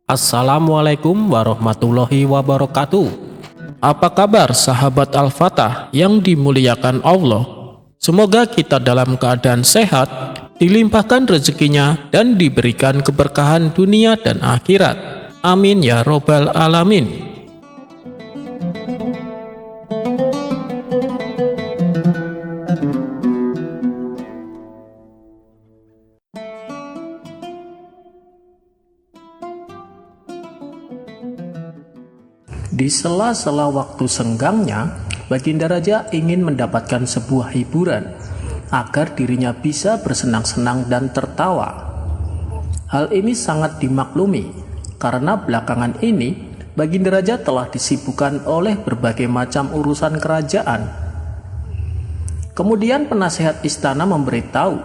Assalamualaikum warahmatullahi wabarakatuh. Apa kabar sahabat Al-Fatah yang dimuliakan Allah? Semoga kita dalam keadaan sehat, dilimpahkan rezekinya dan diberikan keberkahan dunia dan akhirat. Amin ya robbal alamin. Di sela-sela waktu senggangnya, Baginda Raja ingin mendapatkan sebuah hiburan agar dirinya bisa bersenang-senang dan tertawa. Hal ini sangat dimaklumi karena belakangan ini Baginda Raja telah disibukkan oleh berbagai macam urusan kerajaan. Kemudian penasehat istana memberitahu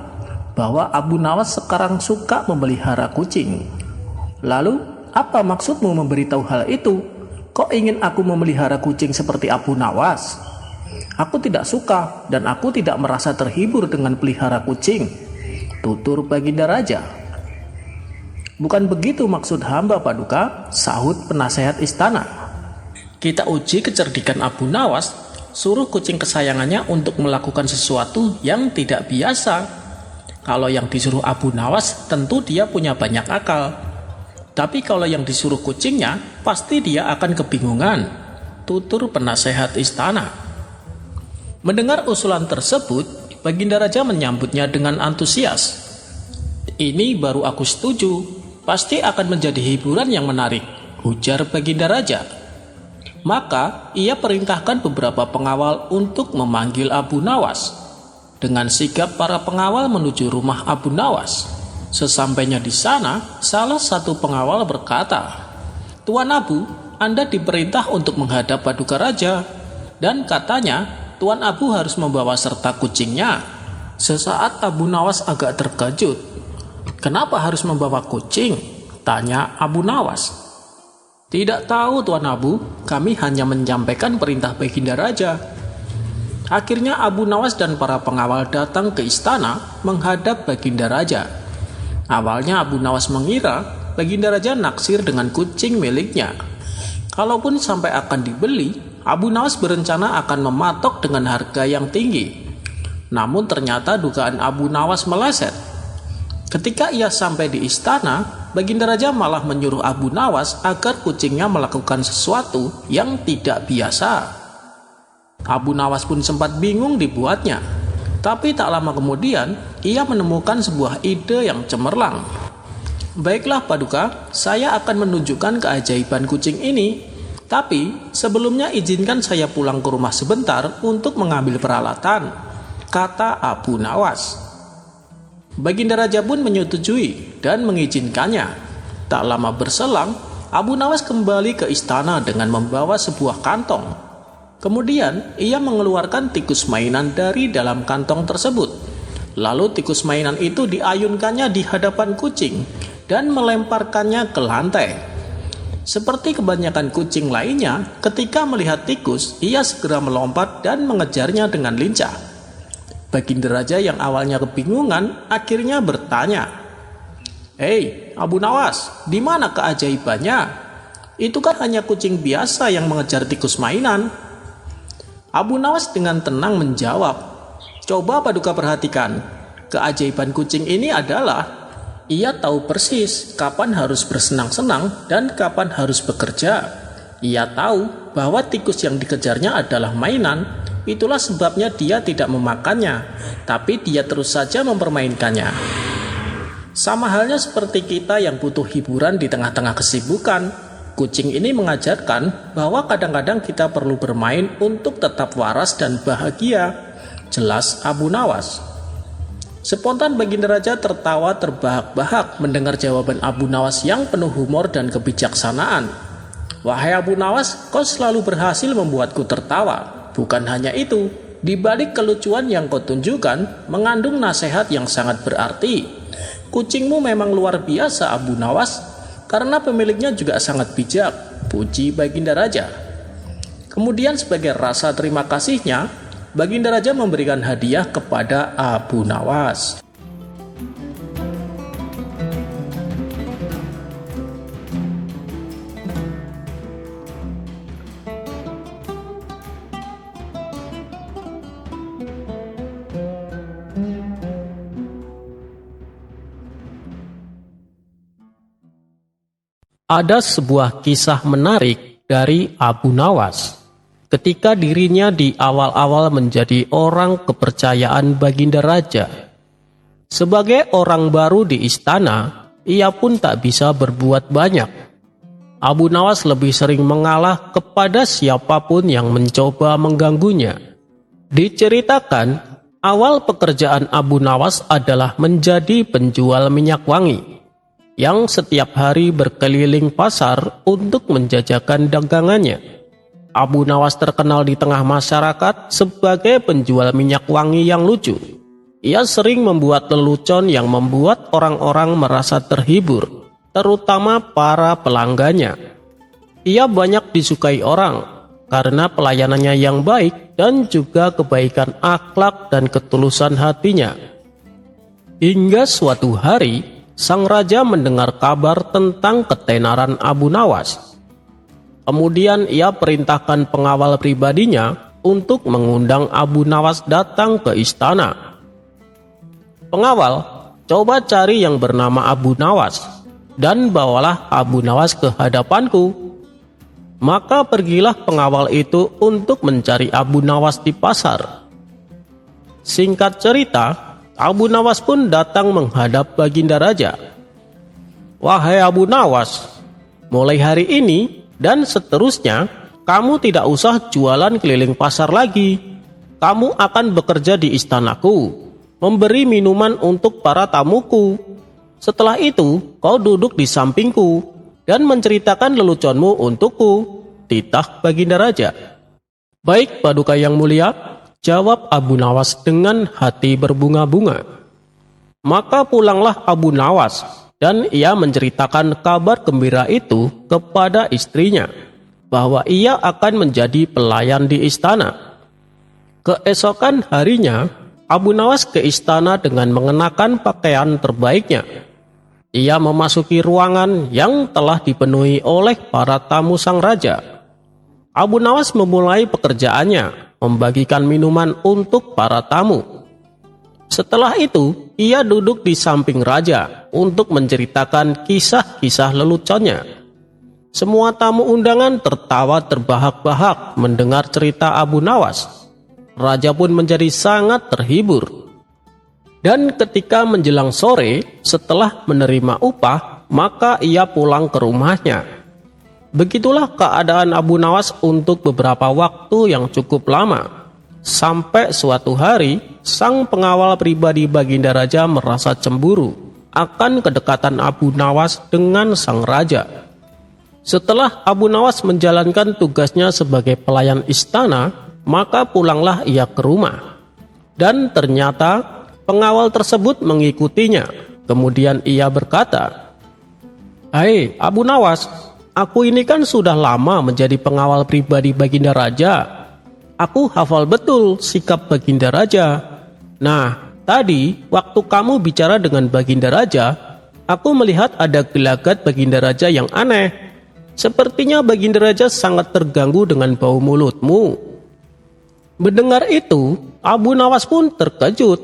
bahwa Abu Nawas sekarang suka memelihara kucing. Lalu, apa maksudmu memberitahu hal itu? Kok ingin aku memelihara kucing seperti Abu Nawas? Aku tidak suka dan aku tidak merasa terhibur dengan pelihara kucing, tutur Baginda Raja. Bukan begitu maksud hamba Paduka, sahut penasehat istana. Kita uji kecerdikan Abu Nawas, suruh kucing kesayangannya untuk melakukan sesuatu yang tidak biasa. Kalau yang disuruh Abu Nawas, tentu dia punya banyak akal. Tapi kalau yang disuruh kucingnya, pasti dia akan kebingungan, tutur penasehat istana. Mendengar usulan tersebut, Baginda Raja menyambutnya dengan antusias. Ini baru aku setuju, pasti akan menjadi hiburan yang menarik, ujar Baginda Raja. Maka ia perintahkan beberapa pengawal untuk memanggil Abu Nawas. Dengan sigap para pengawal menuju rumah Abu Nawas. Sesampainya di sana, salah satu pengawal berkata, "Tuan Abu, Anda diperintah untuk menghadap Paduka Raja, dan katanya Tuan Abu harus membawa serta kucingnya." Sesaat Abu Nawas agak terkejut. "Kenapa harus membawa kucing?" tanya Abu Nawas. "Tidak tahu Tuan Abu, kami hanya menyampaikan perintah Baginda Raja." Akhirnya Abu Nawas dan para pengawal datang ke istana menghadap Baginda Raja. Awalnya Abu Nawas mengira Baginda Raja naksir dengan kucing miliknya. Kalaupun sampai akan dibeli, Abu Nawas berencana akan mematok dengan harga yang tinggi. Namun ternyata dugaan Abu Nawas meleset. Ketika ia sampai di istana, Baginda Raja malah menyuruh Abu Nawas agar kucingnya melakukan sesuatu yang tidak biasa. Abu Nawas pun sempat bingung dibuatnya. Tapi tak lama kemudian, ia menemukan sebuah ide yang cemerlang. "Baiklah Paduka, saya akan menunjukkan keajaiban kucing ini. Tapi sebelumnya izinkan saya pulang ke rumah sebentar untuk mengambil peralatan," kata Abu Nawas. Baginda Raja pun menyetujui dan mengizinkannya. Tak lama berselang, Abu Nawas kembali ke istana dengan membawa sebuah kantong. Kemudian ia mengeluarkan tikus mainan dari dalam kantong tersebut. Lalu tikus mainan itu diayunkannya di hadapan kucing dan melemparkannya ke lantai. Seperti kebanyakan kucing lainnya, ketika melihat tikus, ia segera melompat dan mengejarnya dengan lincah. Baginda Raja yang awalnya kebingungan akhirnya bertanya, "Hei, Abu Nawas, di mana keajaibannya? Itu kan hanya kucing biasa yang mengejar tikus mainan." Abu Nawas dengan tenang menjawab, "Coba Paduka perhatikan, keajaiban kucing ini adalah ia tahu persis kapan harus bersenang-senang dan kapan harus bekerja. Ia tahu bahwa tikus yang dikejarnya adalah mainan, itulah sebabnya dia tidak memakannya, tapi dia terus saja mempermainkannya." Sama halnya seperti kita yang butuh hiburan di tengah-tengah kesibukan. Kucing ini mengajarkan bahwa kadang-kadang kita perlu bermain untuk tetap waras dan bahagia, jelas Abu Nawas. Spontan Baginda Raja tertawa terbahak-bahak mendengar jawaban Abu Nawas yang penuh humor dan kebijaksanaan. "Wahai Abu Nawas, kau selalu berhasil membuatku tertawa. Bukan hanya itu, di balik kelucuan yang kau tunjukkan mengandung nasihat yang sangat berarti. Kucingmu memang luar biasa Abu Nawas, karena pemiliknya juga sangat bijak," puji Baginda Raja. Kemudian sebagai rasa terima kasihnya, Baginda Raja memberikan hadiah kepada Abu Nawas. Ada sebuah kisah menarik dari Abu Nawas ketika dirinya di awal-awal menjadi orang kepercayaan Baginda Raja. Sebagai orang baru di istana, ia pun tak bisa berbuat banyak. Abu Nawas lebih sering mengalah kepada siapapun yang mencoba mengganggunya. Diceritakan, awal pekerjaan Abu Nawas adalah menjadi penjual minyak wangi yang setiap hari berkeliling pasar untuk menjajakan dagangannya. Abu Nawas terkenal di tengah masyarakat sebagai penjual minyak wangi yang lucu. Ia sering membuat lelucon yang membuat orang-orang merasa terhibur, terutama para pelanggannya. Ia banyak disukai orang karena pelayanannya yang baik dan juga kebaikan akhlak dan ketulusan hatinya. Hingga suatu hari, sang raja mendengar kabar tentang ketenaran Abu Nawas. Kemudian ia perintahkan pengawal pribadinya untuk mengundang Abu Nawas datang ke istana. "Pengawal, coba cari yang bernama Abu Nawas dan bawalah Abu Nawas ke hadapanku." Maka pergilah pengawal itu untuk mencari Abu Nawas di pasar. Singkat cerita, Abu Nawas pun datang menghadap Baginda Raja. "Wahai Abu Nawas, mulai hari ini dan seterusnya, kamu tidak usah jualan keliling pasar lagi. Kamu akan bekerja di istanaku, memberi minuman untuk para tamuku. Setelah itu, kau duduk di sampingku dan menceritakan leluconmu untukku," titah Baginda Raja. "Baik, Paduka yang mulia," jawab Abu Nawas dengan hati berbunga-bunga. Maka pulanglah Abu Nawas dan ia menceritakan kabar gembira itu kepada istrinya, bahwa ia akan menjadi pelayan di istana. Keesokan harinya, Abu Nawas ke istana dengan mengenakan pakaian terbaiknya. Ia memasuki ruangan yang telah dipenuhi oleh para tamu sang raja. Abu Nawas memulai pekerjaannya, membagikan minuman untuk para tamu. Setelah itu, ia duduk di samping raja untuk menceritakan kisah-kisah leluconnya. Semua tamu undangan tertawa terbahak-bahak mendengar cerita Abu Nawas. Raja pun menjadi sangat terhibur. Dan ketika menjelang sore, setelah menerima upah, maka ia pulang ke rumahnya. Begitulah keadaan Abu Nawas untuk beberapa waktu yang cukup lama. Sampai suatu hari, sang pengawal pribadi Baginda Raja merasa cemburu akan kedekatan Abu Nawas dengan sang raja. Setelah Abu Nawas menjalankan tugasnya sebagai pelayan istana, maka pulanglah ia ke rumah. Dan ternyata pengawal tersebut mengikutinya. Kemudian ia berkata, "Hai Abu Nawas, aku ini kan sudah lama menjadi pengawal pribadi Baginda Raja. Aku hafal betul sikap Baginda Raja. Nah, tadi waktu kamu bicara dengan Baginda Raja, aku melihat ada gelagat Baginda Raja yang aneh. Sepertinya Baginda Raja sangat terganggu dengan bau mulutmu." Mendengar itu, Abu Nawas pun terkejut,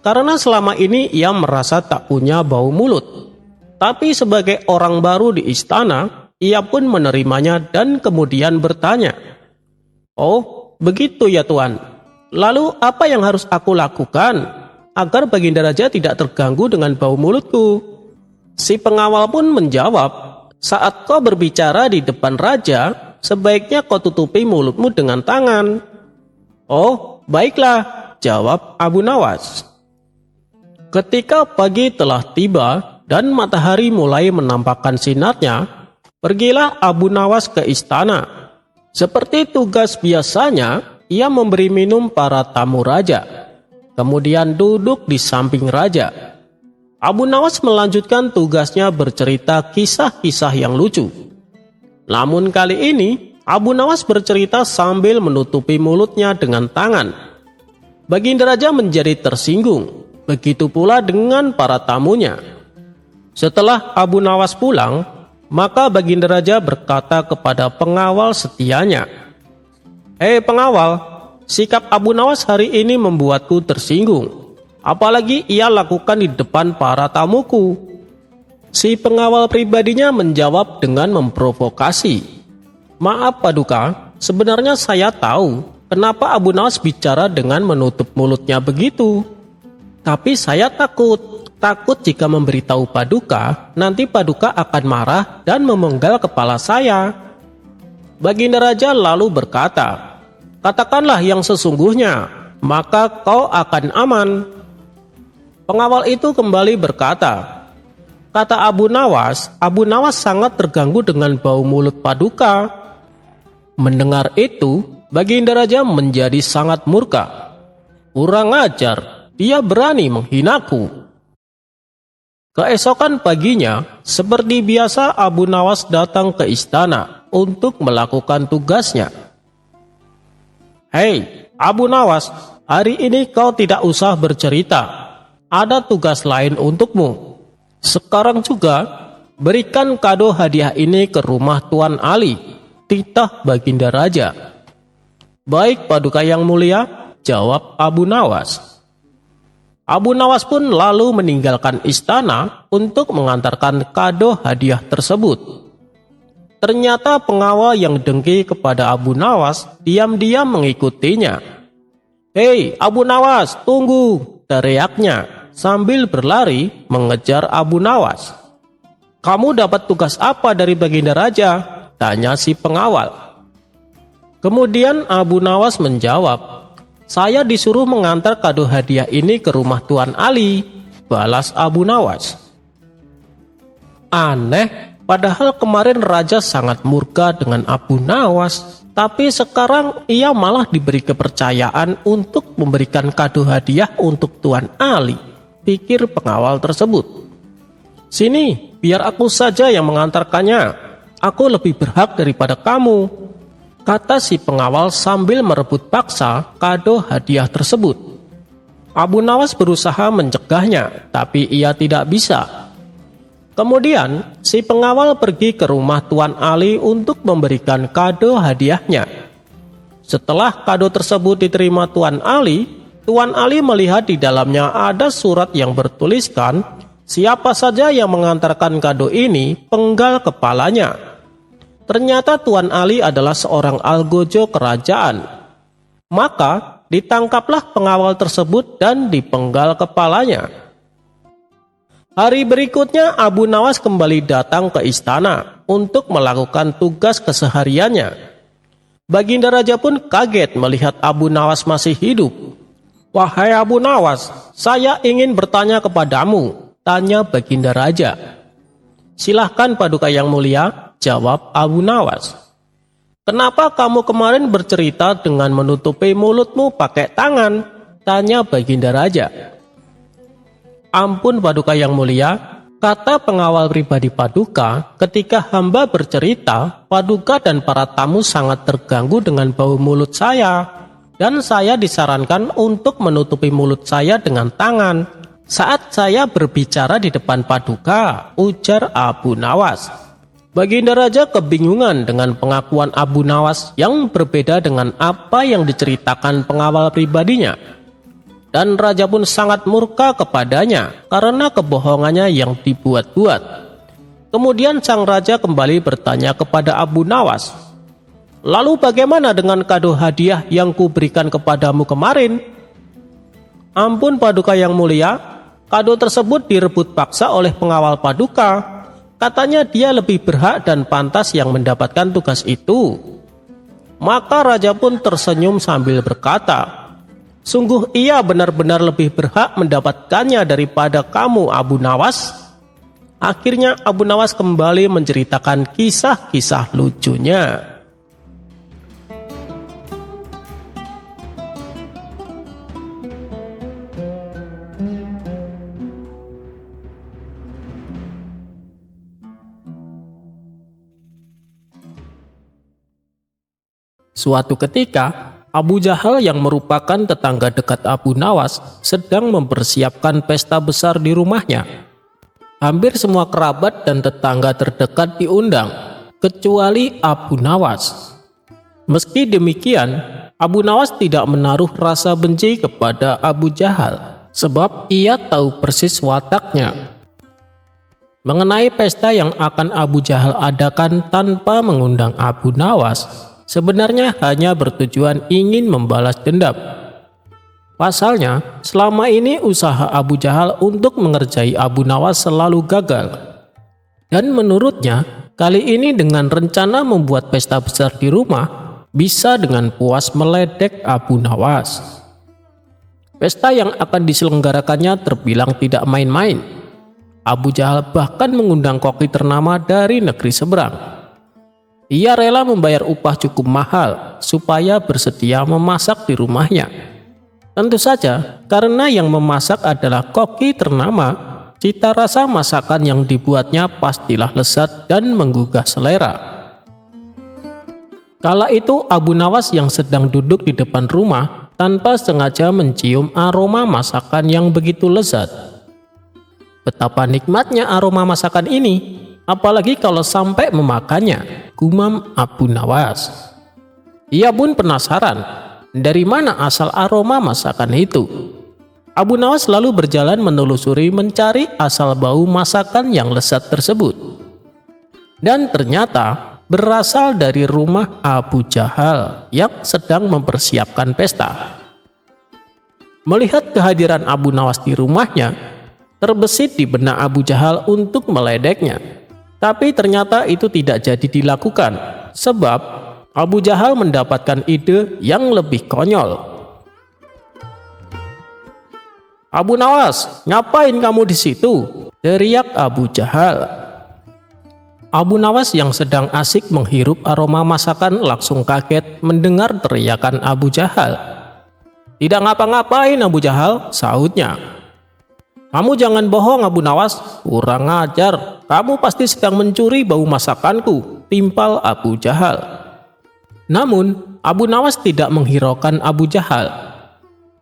karena selama ini ia merasa tak punya bau mulut. Tapi sebagai orang baru di istana, ia pun menerimanya dan kemudian bertanya, "Oh, begitu ya Tuan. Lalu apa yang harus aku lakukan agar Baginda Raja tidak terganggu dengan bau mulutku?" Si pengawal pun menjawab, "Saat kau berbicara di depan raja, sebaiknya kau tutupi mulutmu dengan tangan." "Oh, baiklah," jawab Abu Nawas. Ketika pagi telah tiba dan matahari mulai menampakkan sinarnya, pergilah Abu Nawas ke istana. Seperti tugas biasanya, ia memberi minum para tamu raja. Kemudian duduk di samping raja. Abu Nawas melanjutkan tugasnya bercerita kisah-kisah yang lucu. Namun kali ini, Abu Nawas bercerita sambil menutupi mulutnya dengan tangan. Baginda Raja menjadi tersinggung, begitu pula dengan para tamunya. Setelah Abu Nawas pulang, maka Baginda Raja berkata kepada pengawal setianya, "Hei pengawal, sikap Abu Nawas hari ini membuatku tersinggung. Apalagi ia lakukan di depan para tamuku." Si pengawal pribadinya menjawab dengan memprovokasi. "Maaf Paduka, sebenarnya saya tahu kenapa Abu Nawas bicara dengan menutup mulutnya begitu. Tapi saya takut jika memberitahu Paduka, nanti Paduka akan marah dan memenggal kepala saya." Baginda Raja lalu berkata, "Katakanlah yang sesungguhnya, maka kau akan aman." Pengawal itu kembali berkata, "Kata Abu Nawas sangat terganggu dengan bau mulut Paduka." Mendengar itu, Baginda Raja menjadi sangat murka. "Kurang ajar, dia berani menghinaku." Keesokan paginya, seperti biasa Abu Nawas datang ke istana untuk melakukan tugasnya. "Hei, Abu Nawas, hari ini kau tidak usah bercerita. Ada tugas lain untukmu. Sekarang juga, berikan kado hadiah ini ke rumah Tuan Ali," titah Baginda Raja. "Baik Paduka yang mulia," jawab Abu Nawas. Abu Nawas pun lalu meninggalkan istana untuk mengantarkan kado hadiah tersebut. Ternyata pengawal yang dengki kepada Abu Nawas diam-diam mengikutinya. "Hei Abu Nawas, tunggu!" teriaknya sambil berlari mengejar Abu Nawas. "Kamu dapat tugas apa dari Baginda Raja?" tanya si pengawal. Kemudian Abu Nawas menjawab, "Saya disuruh mengantar kado hadiah ini ke rumah Tuan Ali," balas Abu Nawas. Aneh, padahal kemarin Raja sangat murka dengan Abu Nawas, tapi sekarang ia malah diberi kepercayaan untuk memberikan kado hadiah untuk Tuan Ali, pikir pengawal tersebut. "Sini, biar aku saja yang mengantarkannya. Aku lebih berhak daripada kamu," kata si pengawal sambil merebut paksa kado hadiah tersebut. Abu Nawas berusaha mencegahnya, tapi ia tidak bisa. Kemudian, si pengawal pergi ke rumah Tuan Ali untuk memberikan kado hadiahnya. Setelah kado tersebut diterima Tuan Ali melihat di dalamnya ada surat yang bertuliskan, "Siapa saja yang mengantarkan kado ini, penggal kepalanya." Ternyata Tuan Ali adalah seorang algojo kerajaan. Maka ditangkaplah pengawal tersebut dan dipenggal kepalanya. Hari berikutnya Abu Nawas kembali datang ke istana untuk melakukan tugas kesehariannya. Baginda Raja pun kaget melihat Abu Nawas masih hidup. "Wahai Abu Nawas, saya ingin bertanya kepadamu," tanya Baginda Raja. "Silahkan Paduka yang mulia," jawab Abu Nawas. "Kenapa kamu kemarin bercerita dengan menutupi mulutmu pakai tangan?" tanya Baginda Raja. "Ampun Paduka yang mulia," kata pengawal pribadi Paduka, "ketika hamba bercerita, Paduka dan para tamu sangat terganggu dengan bau mulut saya, dan saya disarankan untuk menutupi mulut saya dengan tangan saat saya berbicara di depan Paduka," ujar Abu Nawas. Baginda Raja kebingungan dengan pengakuan Abu Nawas yang berbeda dengan apa yang diceritakan pengawal pribadinya. Dan Raja pun sangat murka kepadanya karena kebohongannya yang dibuat-buat. Kemudian sang Raja kembali bertanya kepada Abu Nawas, "Lalu bagaimana dengan kado hadiah yang kuberikan kepadamu kemarin?" "Ampun Paduka yang mulia, kado tersebut direbut paksa oleh pengawal Paduka. Katanya dia lebih berhak dan pantas yang mendapatkan tugas itu." Maka Raja pun tersenyum sambil berkata, "Sungguh ia benar-benar lebih berhak mendapatkannya daripada kamu Abu Nawas." Akhirnya Abu Nawas kembali menceritakan kisah-kisah lucunya. Suatu ketika, Abu Jahal yang merupakan tetangga dekat Abu Nawas sedang mempersiapkan pesta besar di rumahnya. Hampir semua kerabat dan tetangga terdekat diundang, kecuali Abu Nawas. Meski demikian, Abu Nawas tidak menaruh rasa benci kepada Abu Jahal, sebab ia tahu persis wataknya. Mengenai pesta yang akan Abu Jahal adakan tanpa mengundang Abu Nawas, sebenarnya hanya bertujuan ingin membalas dendam. Pasalnya, selama ini usaha Abu Jahal untuk mengerjai Abu Nawas selalu gagal. Dan menurutnya, kali ini dengan rencana membuat pesta besar di rumah, bisa dengan puas meledek Abu Nawas. Pesta yang akan diselenggarakannya terbilang tidak main-main. Abu Jahal bahkan mengundang koki ternama dari negeri seberang. Ia rela membayar upah cukup mahal supaya bersedia memasak di rumahnya. Tentu saja, karena yang memasak adalah koki ternama, cita rasa masakan yang dibuatnya pastilah lezat dan menggugah selera. Kala itu Abu Nawas yang sedang duduk di depan rumah tanpa sengaja mencium aroma masakan yang begitu lezat. Betapa nikmatnya aroma masakan ini, apalagi kalau sampai memakannya, gumam Abu Nawas. Ia pun penasaran, dari mana asal aroma masakan itu. Abu Nawas lalu berjalan menelusuri mencari asal bau masakan yang lezat tersebut. Dan ternyata berasal dari rumah Abu Jahal yang sedang mempersiapkan pesta. Melihat kehadiran Abu Nawas di rumahnya, terbesit di benak Abu Jahal untuk meledeknya. Tapi ternyata itu tidak jadi dilakukan, sebab Abu Jahal mendapatkan ide yang lebih konyol. "Abu Nawas, ngapain kamu di situ?" teriak Abu Jahal. Abu Nawas yang sedang asik menghirup aroma masakan langsung kaget mendengar teriakan Abu Jahal. "Tidak ngapa-ngapain Abu Jahal," sahutnya. "Kamu jangan bohong Abu Nawas, kurang ajar, kamu pasti sedang mencuri bau masakanku," timpal Abu Jahal. Namun Abu Nawas tidak menghiraukan Abu Jahal.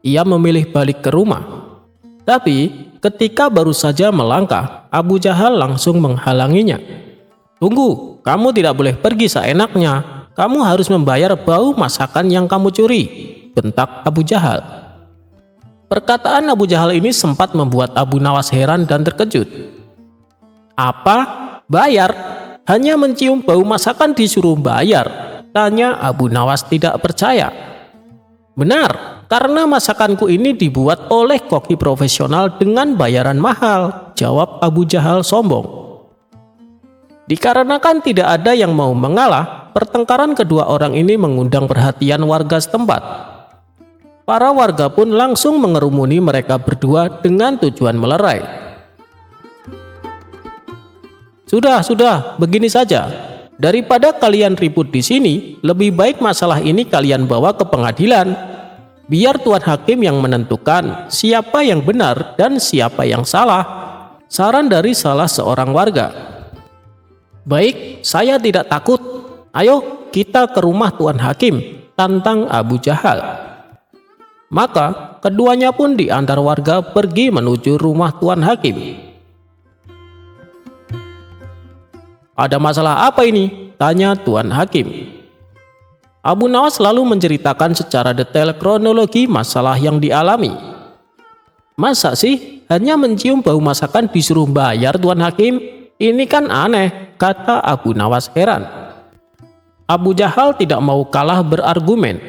Ia memilih balik ke rumah. Tapi ketika baru saja melangkah, Abu Jahal langsung menghalanginya. "Tunggu, kamu tidak boleh pergi seenaknya, kamu harus membayar bau masakan yang kamu curi," bentak Abu Jahal. Perkataan Abu Jahal ini sempat membuat Abu Nawas heran dan terkejut. "Apa? Bayar? Hanya mencium bau masakan disuruh bayar?" tanya Abu Nawas tidak percaya. "Benar, karena masakanku ini dibuat oleh koki profesional dengan bayaran mahal," jawab Abu Jahal sombong. Dikarenakan tidak ada yang mau mengalah, pertengkaran kedua orang ini mengundang perhatian warga setempat. Para warga pun langsung mengerumuni mereka berdua dengan tujuan melerai. Sudah, begini saja. Daripada kalian ribut di sini, lebih baik masalah ini kalian bawa ke pengadilan. Biar Tuan Hakim yang menentukan siapa yang benar dan siapa yang salah. Saran dari salah seorang warga. "Baik, saya tidak takut. Ayo kita ke rumah Tuan Hakim," tantang Abu Jahal. Maka keduanya pun diantar warga pergi menuju rumah Tuan Hakim. "Ada masalah apa ini?" tanya Tuan Hakim. Abu Nawas lalu menceritakan secara detail kronologi masalah yang dialami. "Masa sih hanya mencium bau masakan disuruh bayar Tuan Hakim? Ini kan aneh," kata Abu Nawas heran. Abu Jahal tidak mau kalah berargumen.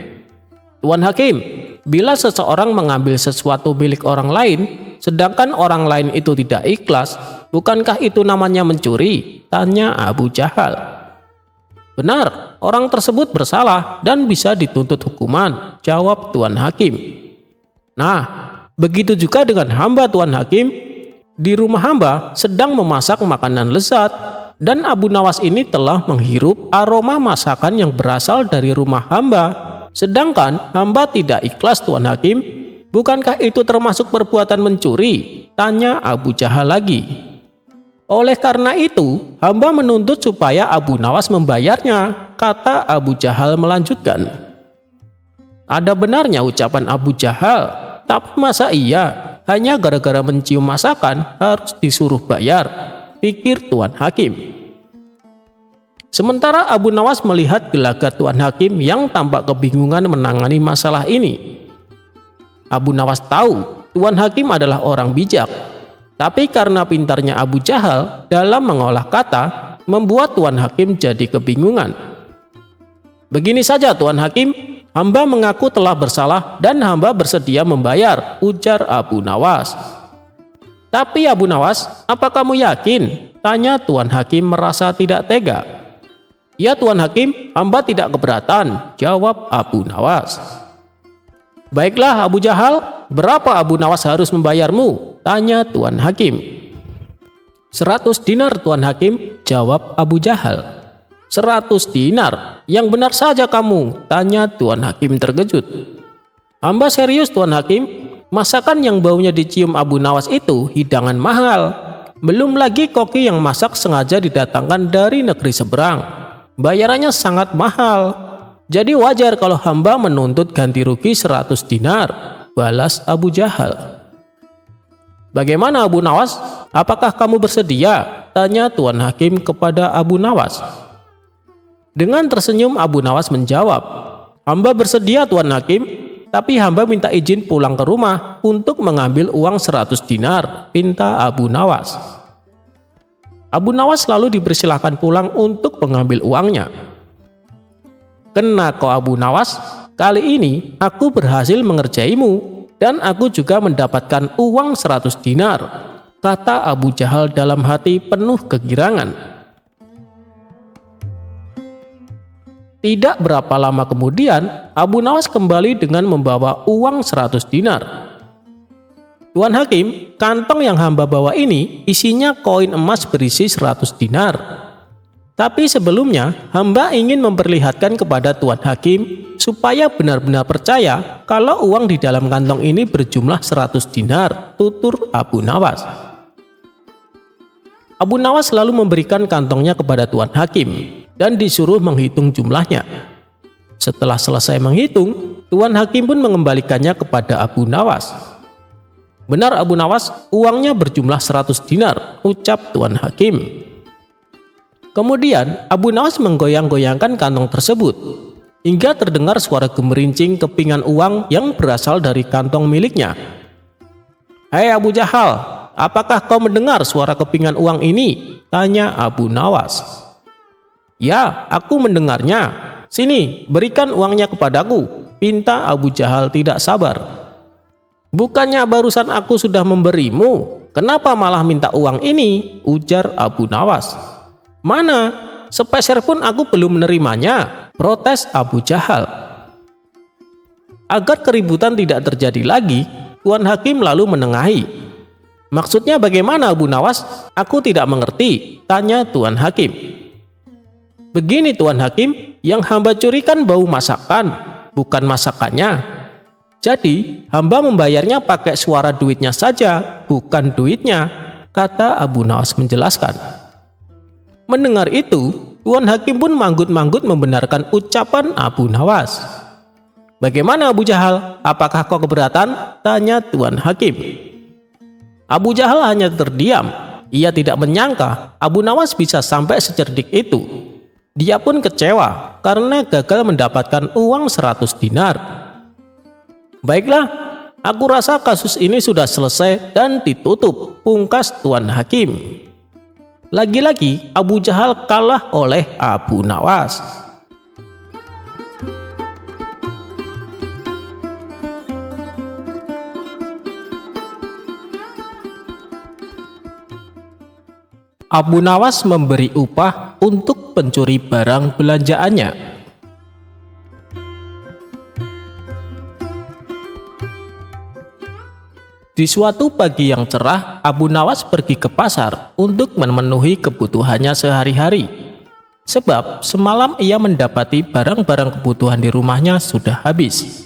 "Tuan Hakim, bila seseorang mengambil sesuatu milik orang lain, sedangkan orang lain itu tidak ikhlas, bukankah itu namanya mencuri?" tanya Abu Jahal. "Benar, orang tersebut bersalah dan bisa dituntut hukuman," jawab Tuan Hakim. "Nah, begitu juga dengan hamba Tuan Hakim. Di rumah hamba sedang memasak makanan lezat, dan Abu Nawas ini telah menghirup aroma masakan yang berasal dari rumah hamba. Sedangkan hamba tidak ikhlas Tuan Hakim, bukankah itu termasuk perbuatan mencuri?" tanya Abu Jahal lagi. "Oleh karena itu, hamba menuntut supaya Abu Nawas membayarnya," kata Abu Jahal melanjutkan. Ada benarnya ucapan Abu Jahal, tapi masa iya hanya gara-gara mencium masakan harus disuruh bayar, pikir Tuan Hakim. Sementara Abu Nawas melihat gelagat Tuan Hakim yang tampak kebingungan menangani masalah ini. Abu Nawas tahu Tuan Hakim adalah orang bijak. Tapi karena pintarnya Abu Jahal dalam mengolah kata, membuat Tuan Hakim jadi kebingungan. "Begini saja Tuan Hakim, hamba mengaku telah bersalah dan hamba bersedia membayar," ujar Abu Nawas. "Tapi Abu Nawas, apa kamu yakin?" tanya Tuan Hakim merasa tidak tega. "Ya Tuan Hakim, hamba tidak keberatan," jawab Abu Nawas. "Baiklah Abu Jahal, berapa Abu Nawas harus membayarmu?" tanya Tuan Hakim. "100 dinar Tuan Hakim," jawab Abu Jahal. "100 dinar? Yang benar saja kamu," tanya Tuan Hakim terkejut. "Hamba serius Tuan Hakim, masakan yang baunya dicium Abu Nawas itu hidangan mahal. Belum lagi koki yang masak sengaja didatangkan dari negeri seberang. Bayarannya sangat mahal. Jadi wajar kalau hamba menuntut ganti rugi 100 dinar, balas Abu Jahal. "Bagaimana Abu Nawas? Apakah kamu bersedia?" tanya Tuan Hakim kepada Abu Nawas. Dengan tersenyum Abu Nawas menjawab, "Hamba bersedia Tuan Hakim, tapi hamba minta izin pulang ke rumah untuk mengambil uang 100 dinar, pinta Abu Nawas. Abu Nawas lalu dipersilahkan pulang untuk mengambil uangnya. "Kena kau Abu Nawas, kali ini aku berhasil mengerjaimu dan aku juga mendapatkan uang 100 dinar, kata Abu Jahal dalam hati penuh kegirangan. Tidak berapa lama kemudian, Abu Nawas kembali dengan membawa uang 100 dinar. "Tuan Hakim, kantong yang hamba bawa ini isinya koin emas berisi 100 dinar. Tapi sebelumnya, hamba ingin memperlihatkan kepada Tuan Hakim supaya benar-benar percaya kalau uang di dalam kantong ini berjumlah 100 dinar, tutur Abu Nawas. Abu Nawas lalu memberikan kantongnya kepada Tuan Hakim dan disuruh menghitung jumlahnya. Setelah selesai menghitung, Tuan Hakim pun mengembalikannya kepada Abu Nawas. "Benar Abu Nawas, uangnya berjumlah 100 dinar, ucap Tuan Hakim. Kemudian Abu Nawas menggoyang-goyangkan kantong tersebut hingga terdengar suara gemerincing kepingan uang yang berasal dari kantong miliknya. "Hei Abu Jahal, apakah kau mendengar suara kepingan uang ini?" tanya Abu Nawas. "Ya, aku mendengarnya. Sini, berikan uangnya kepadaku," pinta Abu Jahal tidak sabar. "Bukannya barusan aku sudah memberimu, kenapa malah minta uang ini?" ujar Abu Nawas. "Mana? Sepeser pun aku belum menerimanya," protes Abu Jahal. Agar keributan tidak terjadi lagi, Tuan Hakim lalu menengahi. "Maksudnya bagaimana Abu Nawas? Aku tidak mengerti," tanya Tuan Hakim. "Begini Tuan Hakim, yang hamba curikan bau masakan, bukan masakannya. Jadi hamba membayarnya pakai suara duitnya saja, bukan duitnya," kata Abu Nawas menjelaskan. Mendengar itu, Tuan Hakim pun manggut-manggut membenarkan ucapan Abu Nawas. "Bagaimana Abu Jahal? Apakah kau keberatan?" tanya Tuan Hakim. Abu Jahal hanya terdiam. Ia tidak menyangka Abu Nawas bisa sampai secerdik itu. Dia pun kecewa karena gagal mendapatkan uang 100 dinar. "Baiklah, aku rasa kasus ini sudah selesai dan ditutup," pungkas Tuan Hakim. Lagi-lagi Abu Jahal kalah oleh Abu Nawas. Abu Nawas memberi upah untuk pencuri barang belanjaannya. Di suatu pagi yang cerah, Abu Nawas pergi ke pasar untuk memenuhi kebutuhannya sehari-hari. Sebab semalam ia mendapati barang-barang kebutuhan di rumahnya sudah habis.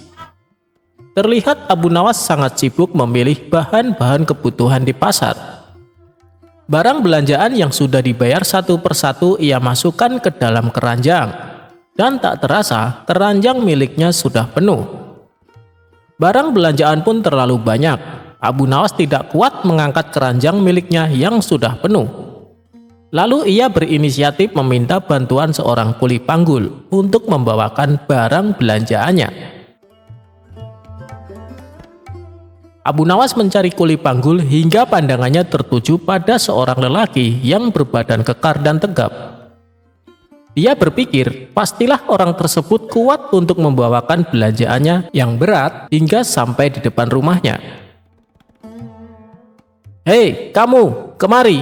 Terlihat Abu Nawas sangat sibuk memilih bahan-bahan kebutuhan di pasar. Barang belanjaan yang sudah dibayar satu persatu ia masukkan ke dalam keranjang. Dan tak terasa keranjang miliknya sudah penuh. Barang belanjaan pun terlalu banyak. Abu Nawas tidak kuat mengangkat keranjang miliknya yang sudah penuh. Lalu ia berinisiatif meminta bantuan seorang kuli panggul untuk membawakan barang belanjaannya. Abu Nawas mencari kuli panggul hingga pandangannya tertuju pada seorang lelaki yang berbadan kekar dan tegap. Dia berpikir, pastilah orang tersebut kuat untuk membawakan belanjaannya yang berat hingga sampai di depan rumahnya. "Hei, kamu, kemari.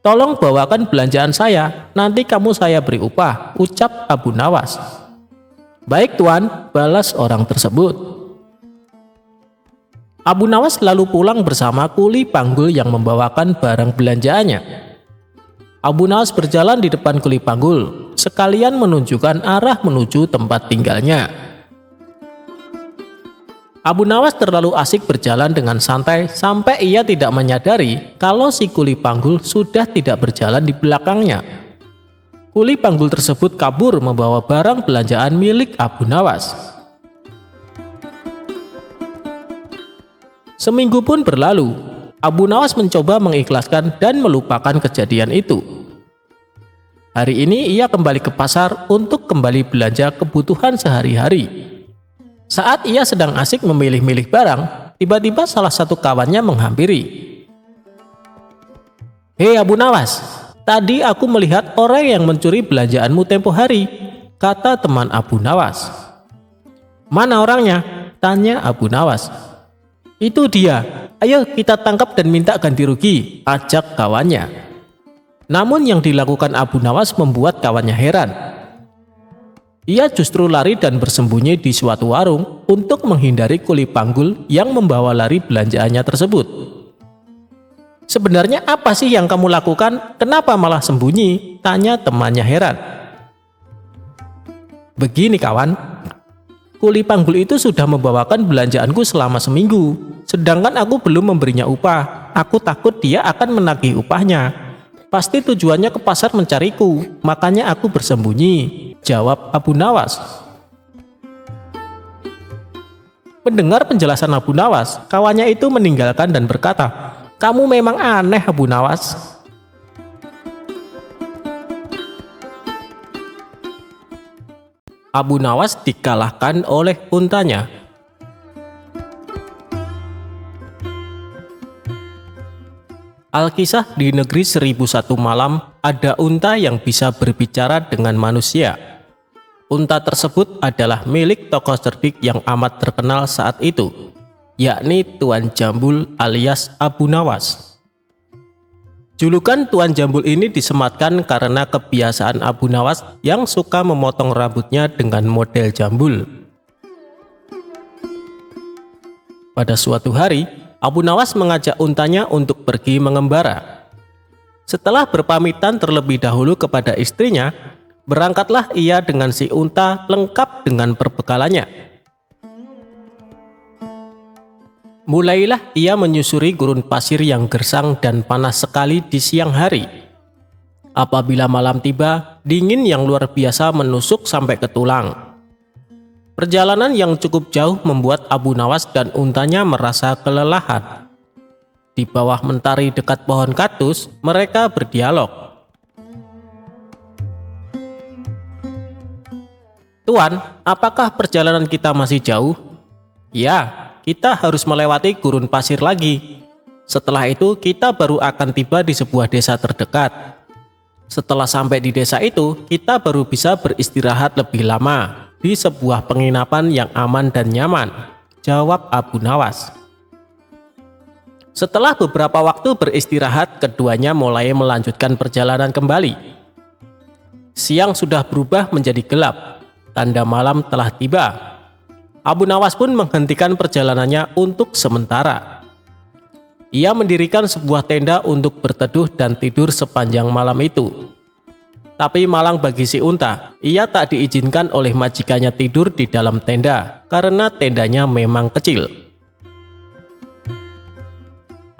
Tolong bawakan belanjaan saya, nanti kamu saya beri upah," ucap Abu Nawas. "Baik tuan," balas orang tersebut. Abu Nawas lalu pulang bersama kuli panggul yang membawakan barang belanjaannya. Abu Nawas berjalan di depan kuli panggul, sekalian menunjukkan arah menuju tempat tinggalnya. Abu Nawas terlalu asik berjalan dengan santai sampai ia tidak menyadari kalau si kuli panggul sudah tidak berjalan di belakangnya. Kuli panggul tersebut kabur membawa barang belanjaan milik Abu Nawas. Seminggu pun berlalu, Abu Nawas mencoba mengikhlaskan dan melupakan kejadian itu. Hari ini ia kembali ke pasar untuk kembali belanja kebutuhan sehari-hari. Saat ia sedang asik memilih-milih barang, tiba-tiba salah satu kawannya menghampiri. "Hei Abu Nawas, tadi aku melihat orang yang mencuri belanjaanmu tempo hari," kata teman Abu Nawas. "Mana orangnya?" tanya Abu Nawas. "Itu dia, ayo kita tangkap dan minta ganti rugi," ajak kawannya. Namun yang dilakukan Abu Nawas membuat kawannya heran. Ia justru lari dan bersembunyi di suatu warung untuk menghindari kuli panggul yang membawa lari belanjaannya tersebut. "Sebenarnya apa sih yang kamu lakukan? Kenapa malah sembunyi?" tanya temannya heran. "Begini kawan, kuli panggul itu sudah membawakan belanjaanku selama seminggu, sedangkan aku belum memberinya upah. Aku takut dia akan menagih upahnya. Pasti tujuannya ke pasar mencariku, makanya aku bersembunyi," jawab Abu Nawas. Mendengar penjelasan Abu Nawas, kawannya itu meninggalkan dan berkata, "Kamu memang aneh Abu Nawas." Abu Nawas dikalahkan oleh untanya. Alkisah di negeri 1001 malam, ada unta yang bisa berbicara dengan manusia. Unta tersebut adalah milik tokoh cerdik yang amat terkenal saat itu, yakni Tuan Jambul alias Abu Nawas. Julukan Tuan Jambul ini disematkan karena kebiasaan Abu Nawas yang suka memotong rambutnya dengan model jambul. Pada suatu hari, Abu Nawas mengajak untanya untuk pergi mengembara. Setelah berpamitan terlebih dahulu kepada istrinya, berangkatlah ia dengan si unta lengkap dengan perbekalannya. Mulailah ia menyusuri gurun pasir yang gersang dan panas sekali di siang hari. Apabila malam tiba, dingin yang luar biasa menusuk sampai ke tulang. Perjalanan yang cukup jauh membuat Abu Nawas dan untanya merasa kelelahan. Di bawah mentari dekat pohon kaktus, mereka berdialog. "Tuan, apakah perjalanan kita masih jauh?" "Ya, kita harus melewati gurun pasir lagi. Setelah itu kita baru akan tiba di sebuah desa terdekat. Setelah sampai di desa itu, kita baru bisa beristirahat lebih lama di sebuah penginapan yang aman dan nyaman," jawab Abu Nawas. Setelah beberapa waktu beristirahat, keduanya mulai melanjutkan perjalanan kembali. Siang sudah berubah menjadi gelap, tanda malam telah tiba. Abu Nawas pun menghentikan perjalanannya untuk sementara. Ia mendirikan sebuah tenda untuk berteduh dan tidur sepanjang malam itu. Tapi malang bagi si unta, ia tak diizinkan oleh majikannya tidur di dalam tenda karena tendanya memang kecil.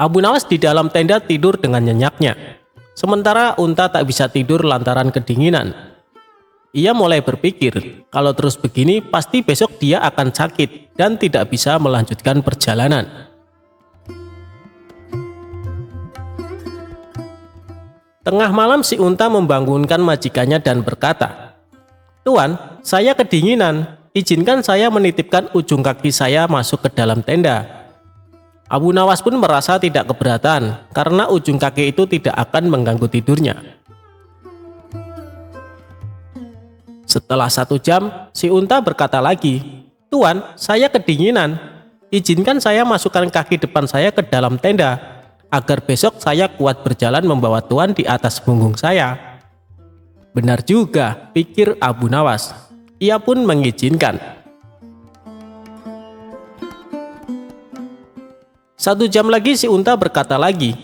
Abu Nawas di dalam tenda tidur dengan nyenyaknya, sementara unta tak bisa tidur lantaran kedinginan. Ia mulai berpikir, kalau terus begini pasti besok dia akan sakit dan tidak bisa melanjutkan perjalanan. Tengah malam si unta membangunkan majikannya dan berkata, "Tuan, saya kedinginan, izinkan saya menitipkan ujung kaki saya masuk ke dalam tenda." Abu Nawas pun merasa tidak keberatan karena ujung kaki itu tidak akan mengganggu tidurnya. Setelah 1 jam, si unta berkata lagi, "Tuan, saya kedinginan. Izinkan saya masukkan kaki depan saya ke dalam tenda, agar besok saya kuat berjalan membawa tuan di atas punggung saya." Benar juga, pikir Abu Nawas. Ia pun mengizinkan. 1 jam lagi si unta berkata lagi,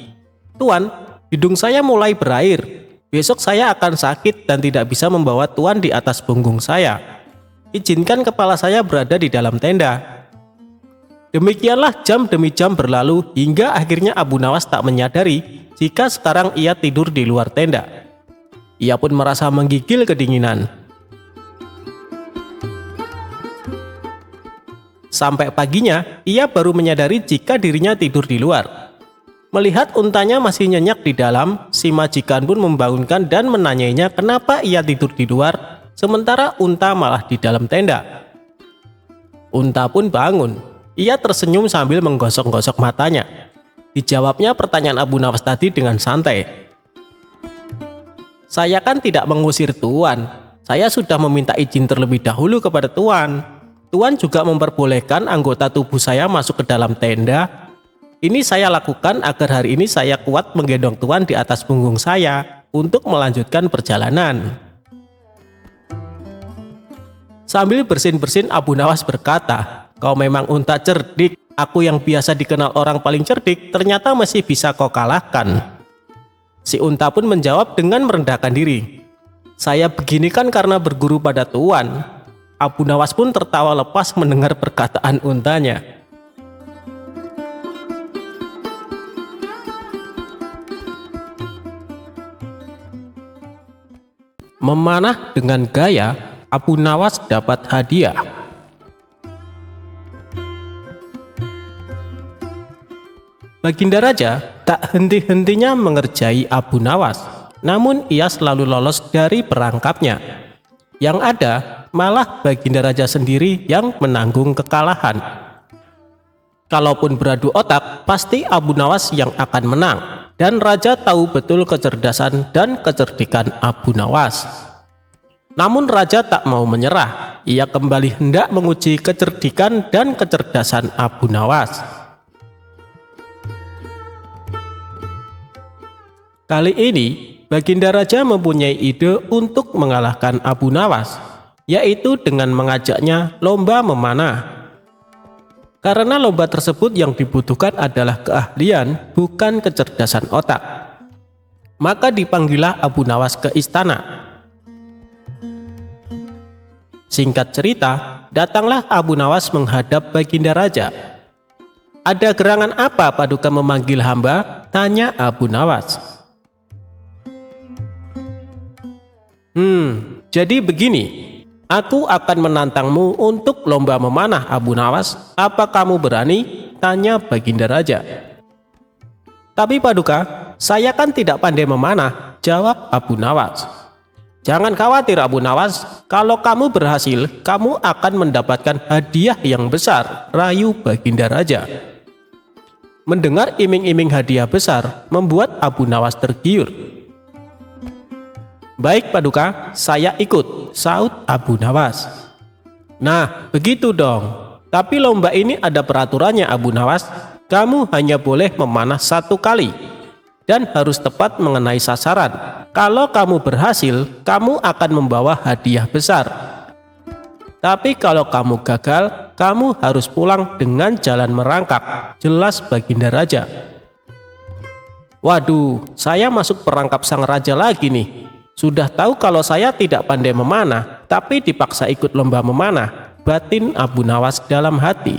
"Tuan, hidung saya mulai berair. Besok saya akan sakit dan tidak bisa membawa tuan di atas punggung saya. Izinkan kepala saya berada di dalam tenda." Demikianlah jam demi jam berlalu hingga akhirnya Abu Nawas tak menyadari jika sekarang ia tidur di luar tenda. Ia pun merasa menggigil kedinginan. Sampai paginya, ia baru menyadari jika dirinya tidur di luar. Melihat untanya masih nyenyak di dalam, si majikan pun membangunkan dan menanyainya kenapa ia tidur di luar, sementara unta malah di dalam tenda. Unta pun bangun. Ia tersenyum sambil menggosok-gosok matanya. Dijawabnya pertanyaan Abu Nawas tadi dengan santai. "Saya kan tidak mengusir tuan. Saya sudah meminta izin terlebih dahulu kepada tuan. Tuan juga memperbolehkan anggota tubuh saya masuk ke dalam tenda. Ini saya lakukan agar hari ini saya kuat menggendong tuan di atas punggung saya untuk melanjutkan perjalanan." Sambil bersin-bersin, Abu Nawas berkata, "Kau memang unta cerdik. Aku yang biasa dikenal orang paling cerdik, ternyata masih bisa kau kalahkan." Si unta pun menjawab dengan merendahkan diri, "Saya begini kan karena berguru pada tuan." Abu Nawas pun tertawa lepas mendengar perkataan untanya. Memanah dengan gaya, Abu Nawas dapat hadiah. Baginda Raja tak henti-hentinya mengerjai Abu Nawas, namun ia selalu lolos dari perangkapnya. Yang ada, malah Baginda Raja sendiri yang menanggung kekalahan. Kalaupun beradu otak, pasti Abu Nawas yang akan menang. Dan Raja tahu betul kecerdasan dan kecerdikan Abu Nawas. Namun Raja tak mau menyerah. Ia kembali hendak menguji kecerdikan dan kecerdasan Abu Nawas. Kali ini, Baginda Raja mempunyai ide untuk mengalahkan Abu Nawas, yaitu dengan mengajaknya lomba memanah. Karena lomba tersebut yang dibutuhkan adalah keahlian, bukan kecerdasan otak. Maka dipanggillah Abu Nawas ke istana. Singkat cerita, datanglah Abu Nawas menghadap Baginda Raja. "Ada gerangan apa Paduka memanggil hamba?" tanya Abu Nawas. Jadi begini, aku akan menantangmu untuk lomba memanah Abu Nawas. Apa kamu berani?" tanya Baginda Raja. "Tapi Paduka, saya kan tidak pandai memanah," jawab Abu Nawas. "Jangan khawatir Abu Nawas, kalau kamu berhasil, kamu akan mendapatkan hadiah yang besar," rayu Baginda Raja. Mendengar iming-iming hadiah besar membuat Abu Nawas tergiur. "Baik Paduka, saya ikut," saut Abu Nawas. "Nah, begitu dong. Tapi lomba ini ada peraturannya Abu Nawas. Kamu hanya boleh memanah 1 kali dan harus tepat mengenai sasaran. Kalau kamu berhasil, kamu akan membawa hadiah besar. Tapi kalau kamu gagal, kamu harus pulang dengan jalan merangkak," jelas Baginda Raja. "Waduh, saya masuk perangkap sang raja lagi nih. Sudah tahu kalau saya tidak pandai memanah, tapi dipaksa ikut lomba memanah," batin Abu Nawas dalam hati.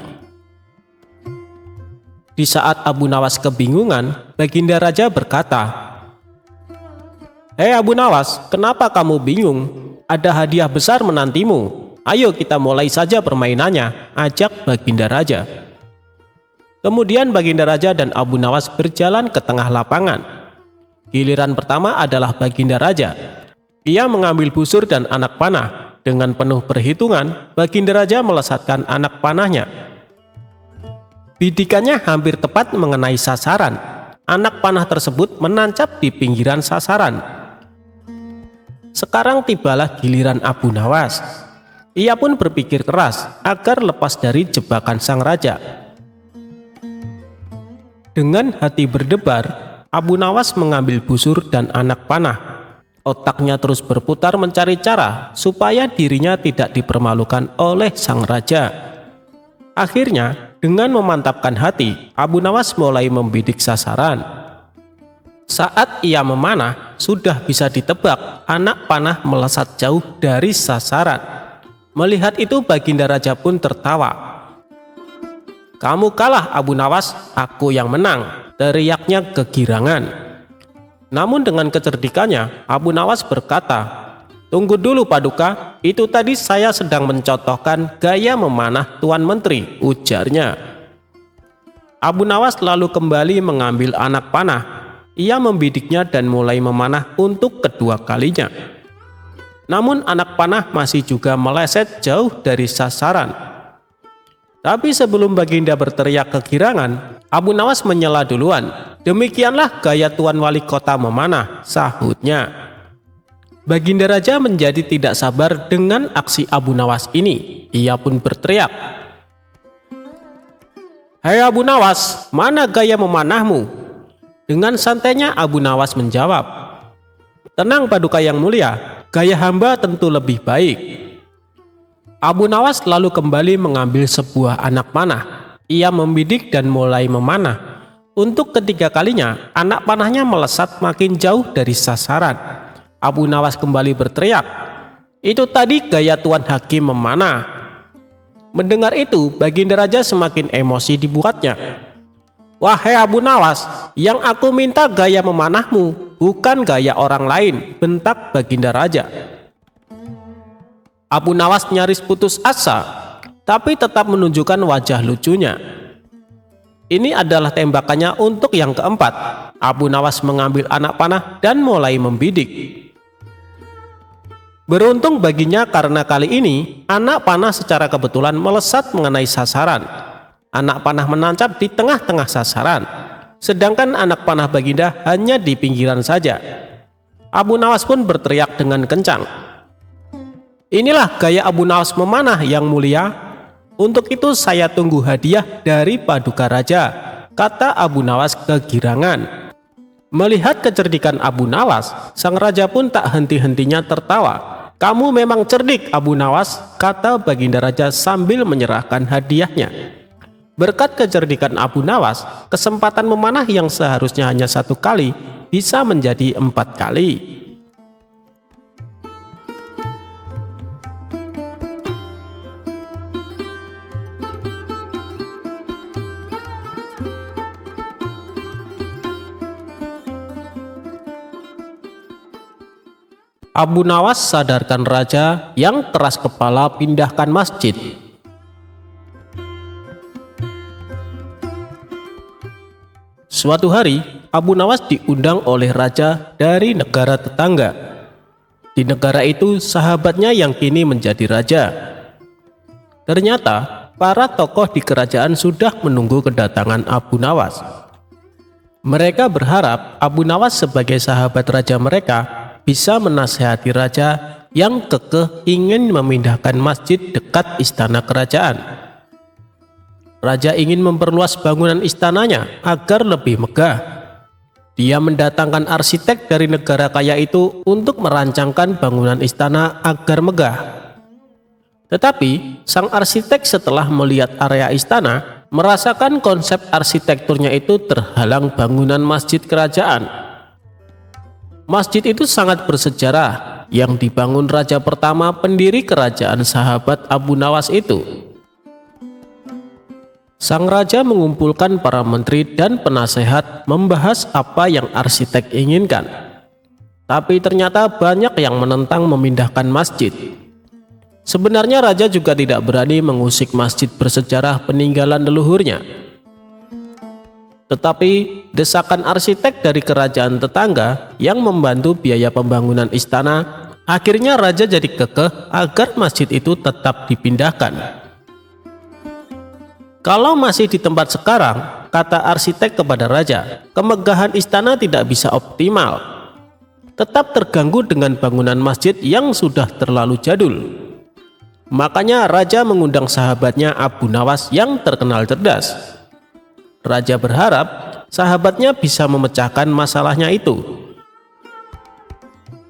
Di saat Abu Nawas kebingungan, Baginda Raja berkata, "Hei Abu Nawas, kenapa kamu bingung? Ada hadiah besar menantimu. Ayo kita mulai saja permainannya," ajak Baginda Raja. Kemudian Baginda Raja dan Abu Nawas berjalan ke tengah lapangan. Giliran pertama adalah Baginda Raja. Ia mengambil busur dan anak panah. Dengan penuh perhitungan, Baginda Raja melesatkan anak panahnya. Bidikannya hampir tepat mengenai sasaran. Anak panah tersebut menancap di pinggiran sasaran. Sekarang tibalah giliran Abu Nawas. Ia pun berpikir keras agar lepas dari jebakan sang raja. Dengan hati berdebar, Abu Nawas mengambil busur dan anak panah. Otaknya terus berputar mencari cara supaya dirinya tidak dipermalukan oleh sang raja. Akhirnya, dengan memantapkan hati, Abu Nawas mulai membidik sasaran. Saat ia memanah, sudah bisa ditebak anak panah melesat jauh dari sasaran. Melihat itu, Baginda Raja pun tertawa. "Kamu kalah, Abu Nawas, aku yang menang," teriaknya kegirangan. Namun dengan kecerdikannya, Abu Nawas berkata, "Tunggu dulu Paduka, itu tadi saya sedang mencontohkan gaya memanah Tuan Menteri," ujarnya. Abu Nawas lalu kembali mengambil anak panah. Ia membidiknya dan mulai memanah untuk kedua kalinya. Namun anak panah masih juga meleset jauh dari sasaran. Tapi sebelum Baginda berteriak kegirangan, Abu Nawas menyela duluan. "Demikianlah gaya Tuan Wali Kota memanah," sahutnya. Baginda Raja menjadi tidak sabar dengan aksi Abu Nawas ini. Ia pun berteriak, "Hei Abu Nawas, mana gaya memanahmu?" Dengan santainya Abu Nawas menjawab, "Tenang Paduka yang mulia, gaya hamba tentu lebih baik." Abu Nawas lalu kembali mengambil sebuah anak panah. Ia membidik dan mulai memanah. Untuk ketiga kalinya, anak panahnya melesat makin jauh dari sasaran. Abu Nawas kembali berteriak, "Itu tadi gaya Tuan Hakim memanah." Mendengar itu, Baginda Raja semakin emosi dibuatnya. "Wahai Abu Nawas, yang aku minta gaya memanahmu, bukan gaya orang lain," bentak Baginda Raja. Abu Nawas nyaris putus asa, tapi tetap menunjukkan wajah lucunya. Ini adalah tembakannya untuk yang keempat. Abu Nawas mengambil anak panah dan mulai membidik. Beruntung baginya karena kali ini anak panah secara kebetulan melesat mengenai sasaran. Anak panah menancap di tengah-tengah sasaran, sedangkan anak panah Baginda hanya di pinggiran saja. Abu Nawas pun berteriak dengan kencang, "Inilah gaya Abu Nawas memanah yang mulia. Untuk itu saya tunggu hadiah dari Paduka Raja," kata Abu Nawas kegirangan. Melihat kecerdikan Abu Nawas, sang raja pun tak henti-hentinya tertawa. "Kamu memang cerdik Abu Nawas," kata Baginda Raja sambil menyerahkan hadiahnya. Berkat kecerdikan Abu Nawas, kesempatan memanah yang seharusnya hanya 1 kali bisa menjadi 4 kali. Abu Nawas sadarkan raja yang keras kepala pindahkan masjid. Suatu hari, Abu Nawas diundang oleh raja dari negara tetangga. Di negara itu, sahabatnya yang kini menjadi raja. Ternyata, para tokoh di kerajaan sudah menunggu kedatangan Abu Nawas. Mereka berharap Abu Nawas sebagai sahabat raja mereka bisa menasihati raja yang kekeh ingin memindahkan masjid dekat istana kerajaan. Raja ingin memperluas bangunan istananya agar lebih megah. Dia mendatangkan arsitek dari negara kaya itu untuk merancangkan bangunan istana agar megah. Tetapi sang arsitek setelah melihat area istana merasakan konsep arsitekturnya itu terhalang bangunan masjid kerajaan. Masjid itu sangat bersejarah yang dibangun raja pertama pendiri kerajaan sahabat Abu Nawas itu. Sang raja mengumpulkan para menteri dan penasehat membahas apa yang arsitek inginkan. Tapi ternyata banyak yang menentang memindahkan masjid. Sebenarnya raja juga tidak berani mengusik masjid bersejarah peninggalan leluhurnya. Tetapi desakan arsitek dari kerajaan tetangga yang membantu biaya pembangunan istana, akhirnya raja jadi kekeh agar masjid itu tetap dipindahkan. Kalau masih di tempat sekarang, kata arsitek kepada raja, kemegahan istana tidak bisa optimal. Tetap terganggu dengan bangunan masjid yang sudah terlalu jadul. Makanya raja mengundang sahabatnya Abu Nawas yang terkenal cerdas. Raja berharap sahabatnya bisa memecahkan masalahnya itu.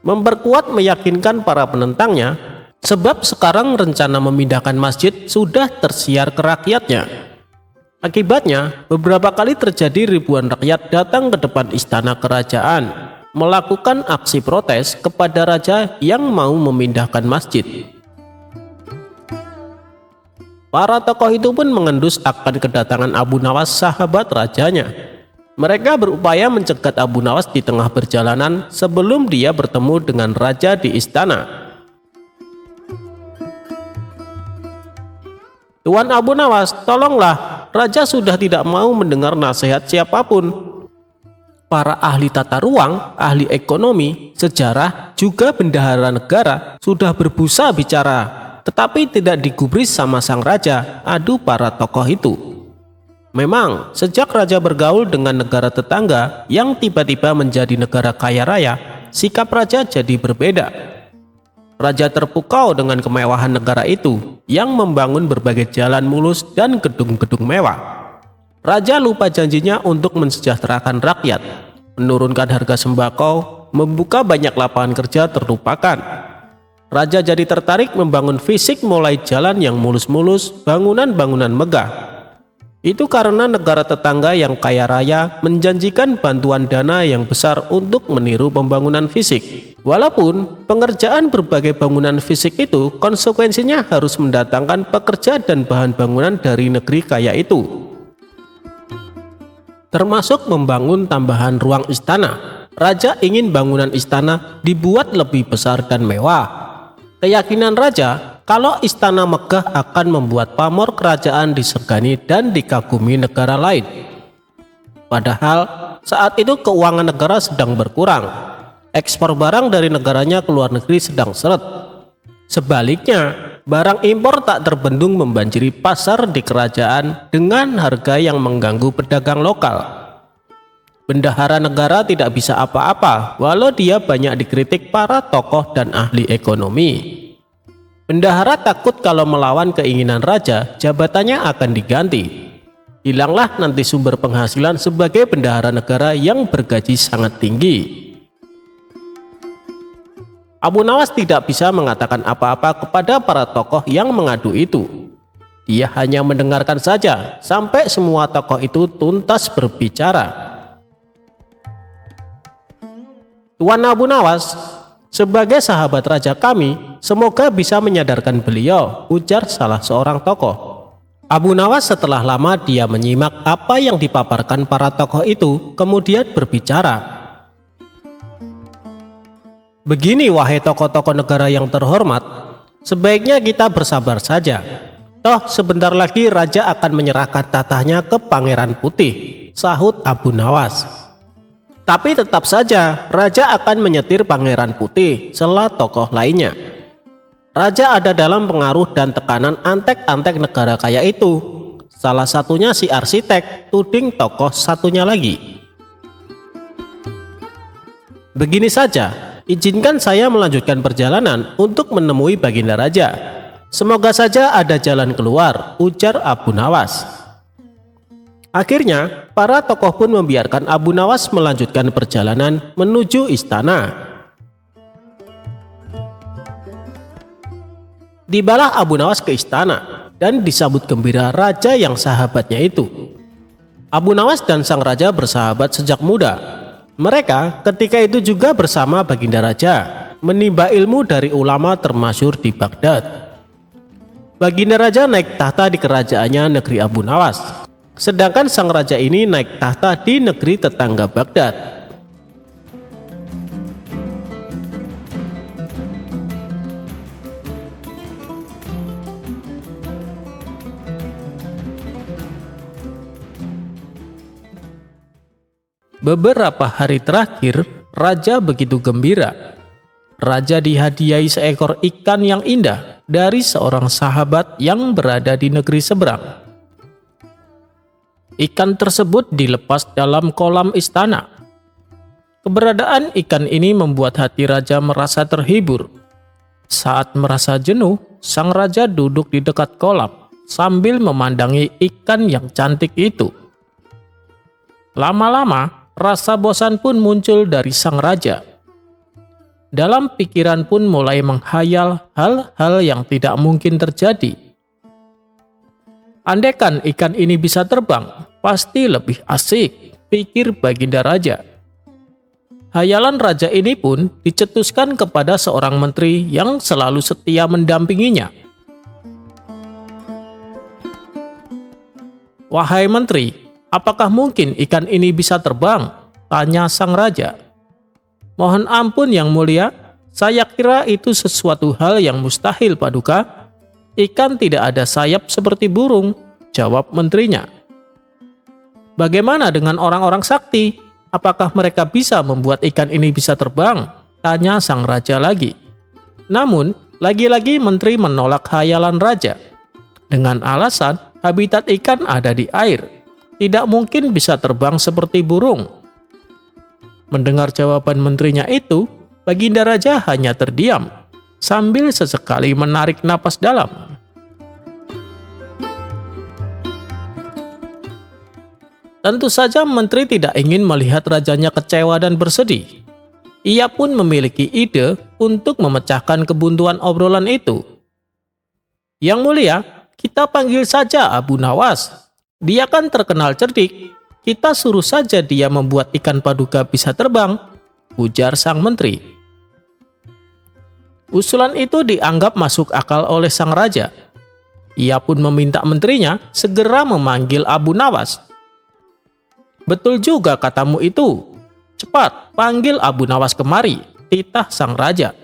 Memperkuat meyakinkan para penentangnya, sebab sekarang rencana memindahkan masjid sudah tersiar ke rakyatnya. Akibatnya, beberapa kali terjadi ribuan rakyat datang ke depan istana kerajaan, melakukan aksi protes kepada raja yang mau memindahkan masjid. Para tokoh itu pun mengendus akan kedatangan Abu Nawas, sahabat rajanya. Mereka berupaya mencegat Abu Nawas di tengah perjalanan sebelum dia bertemu dengan raja di istana. Tuan Abu Nawas, tolonglah, raja sudah tidak mau mendengar nasihat siapapun. Para ahli tata ruang, ahli ekonomi, sejarah, juga bendahara negara sudah berbusa bicara, tetapi tidak digubris sama sang raja, adu para tokoh itu. Memang, sejak raja bergaul dengan negara tetangga yang tiba-tiba menjadi negara kaya raya, sikap raja jadi berbeda. Raja terpukau dengan kemewahan negara itu yang membangun berbagai jalan mulus dan gedung-gedung mewah. Raja lupa janjinya untuk mensejahterakan rakyat, menurunkan harga sembako, membuka banyak lapangan kerja terlupakan. Raja jadi tertarik membangun fisik mulai jalan yang mulus-mulus, bangunan-bangunan megah. Itu karena negara tetangga yang kaya raya menjanjikan bantuan dana yang besar untuk meniru pembangunan fisik. Walaupun pengerjaan berbagai bangunan fisik itu konsekuensinya harus mendatangkan pekerja dan bahan bangunan dari negeri kaya itu, termasuk membangun tambahan ruang istana. Raja ingin bangunan istana dibuat lebih besar dan mewah. Keyakinan raja, kalau istana megah akan membuat pamor kerajaan disegani dan dikagumi negara lain. Padahal saat itu keuangan negara sedang berkurang. Ekspor barang dari negaranya ke luar negeri sedang seret. Sebaliknya, barang impor tak terbendung membanjiri pasar di kerajaan dengan harga yang mengganggu pedagang lokal. Bendahara negara tidak bisa apa-apa walau dia banyak dikritik para tokoh dan ahli ekonomi. Bendahara takut kalau melawan keinginan raja, jabatannya akan diganti. Hilanglah nanti sumber penghasilan sebagai bendahara negara yang bergaji sangat tinggi. Abu Nawas tidak bisa mengatakan apa-apa kepada para tokoh yang mengadu itu. Dia hanya mendengarkan saja sampai semua tokoh itu tuntas berbicara. Tuan Abu Nawas, sebagai sahabat raja kami, semoga bisa menyadarkan beliau, ujar salah seorang tokoh. Abu Nawas setelah lama dia menyimak apa yang dipaparkan para tokoh itu, kemudian berbicara. Begini wahai tokoh-tokoh negara yang terhormat, sebaiknya kita bersabar saja. Toh sebentar lagi raja akan menyerahkan tatahnya ke Pangeran Putih, sahut Abu Nawas. Tapi tetap saja raja akan menyetir Pangeran Putih, sela tokoh lainnya. Raja ada dalam pengaruh dan tekanan antek-antek negara kaya itu. Salah satunya si arsitek, tuding tokoh satunya lagi. Begini saja, izinkan saya melanjutkan perjalanan untuk menemui Baginda Raja. Semoga saja ada jalan keluar, ujar Abu Nawas. Akhirnya, para tokoh pun membiarkan Abu Nawas melanjutkan perjalanan menuju istana. Tibalah Abu Nawas ke istana dan disambut gembira raja yang sahabatnya itu. Abu Nawas dan sang raja bersahabat sejak muda. Mereka ketika itu juga bersama Baginda Raja menimba ilmu dari ulama termasyhur di Baghdad. Baginda Raja naik tahta di kerajaannya negeri Abu Nawas, sedangkan sang raja ini naik tahta di negeri tetangga Baghdad. Beberapa hari terakhir, raja begitu gembira. Raja dihadiahi seekor ikan yang indah dari seorang sahabat yang berada di negeri seberang. Ikan tersebut dilepas dalam kolam istana. Keberadaan ikan ini membuat hati raja merasa terhibur. Saat merasa jenuh, sang raja duduk di dekat kolam sambil memandangi ikan yang cantik itu. Lama-lama, rasa bosan pun muncul dari sang raja. Dalam pikiran pun mulai menghayal hal-hal yang tidak mungkin terjadi. Andaikan ikan ini bisa terbang, pasti lebih asik, pikir Baginda Raja. Hayalan raja ini pun dicetuskan kepada seorang menteri yang selalu setia mendampinginya. "Wahai menteri, apakah mungkin ikan ini bisa terbang?" tanya sang raja. "Mohon ampun yang mulia, saya kira itu sesuatu hal yang mustahil, Paduka. Ikan tidak ada sayap seperti burung," jawab menterinya. "Bagaimana dengan orang-orang sakti? Apakah mereka bisa membuat ikan ini bisa terbang?" tanya sang raja lagi. Namun, lagi-lagi menteri menolak hayalan raja. Dengan alasan, habitat ikan ada di air. Tidak mungkin bisa terbang seperti burung. Mendengar jawaban menterinya itu, Baginda Raja hanya terdiam, sambil sesekali menarik napas dalam. Tentu saja menteri tidak ingin melihat rajanya kecewa dan bersedih. Ia pun memiliki ide untuk memecahkan kebuntuan obrolan itu. "Yang mulia, kita panggil saja Abu Nawas. Dia kan terkenal cerdik. Kita suruh saja dia membuat ikan paduka bisa terbang," ujar sang menteri. Usulan itu dianggap masuk akal oleh sang raja. Ia pun meminta menterinya segera memanggil Abu Nawas. "Betul juga katamu itu. Cepat, panggil Abu Nawas kemari," titah sang raja.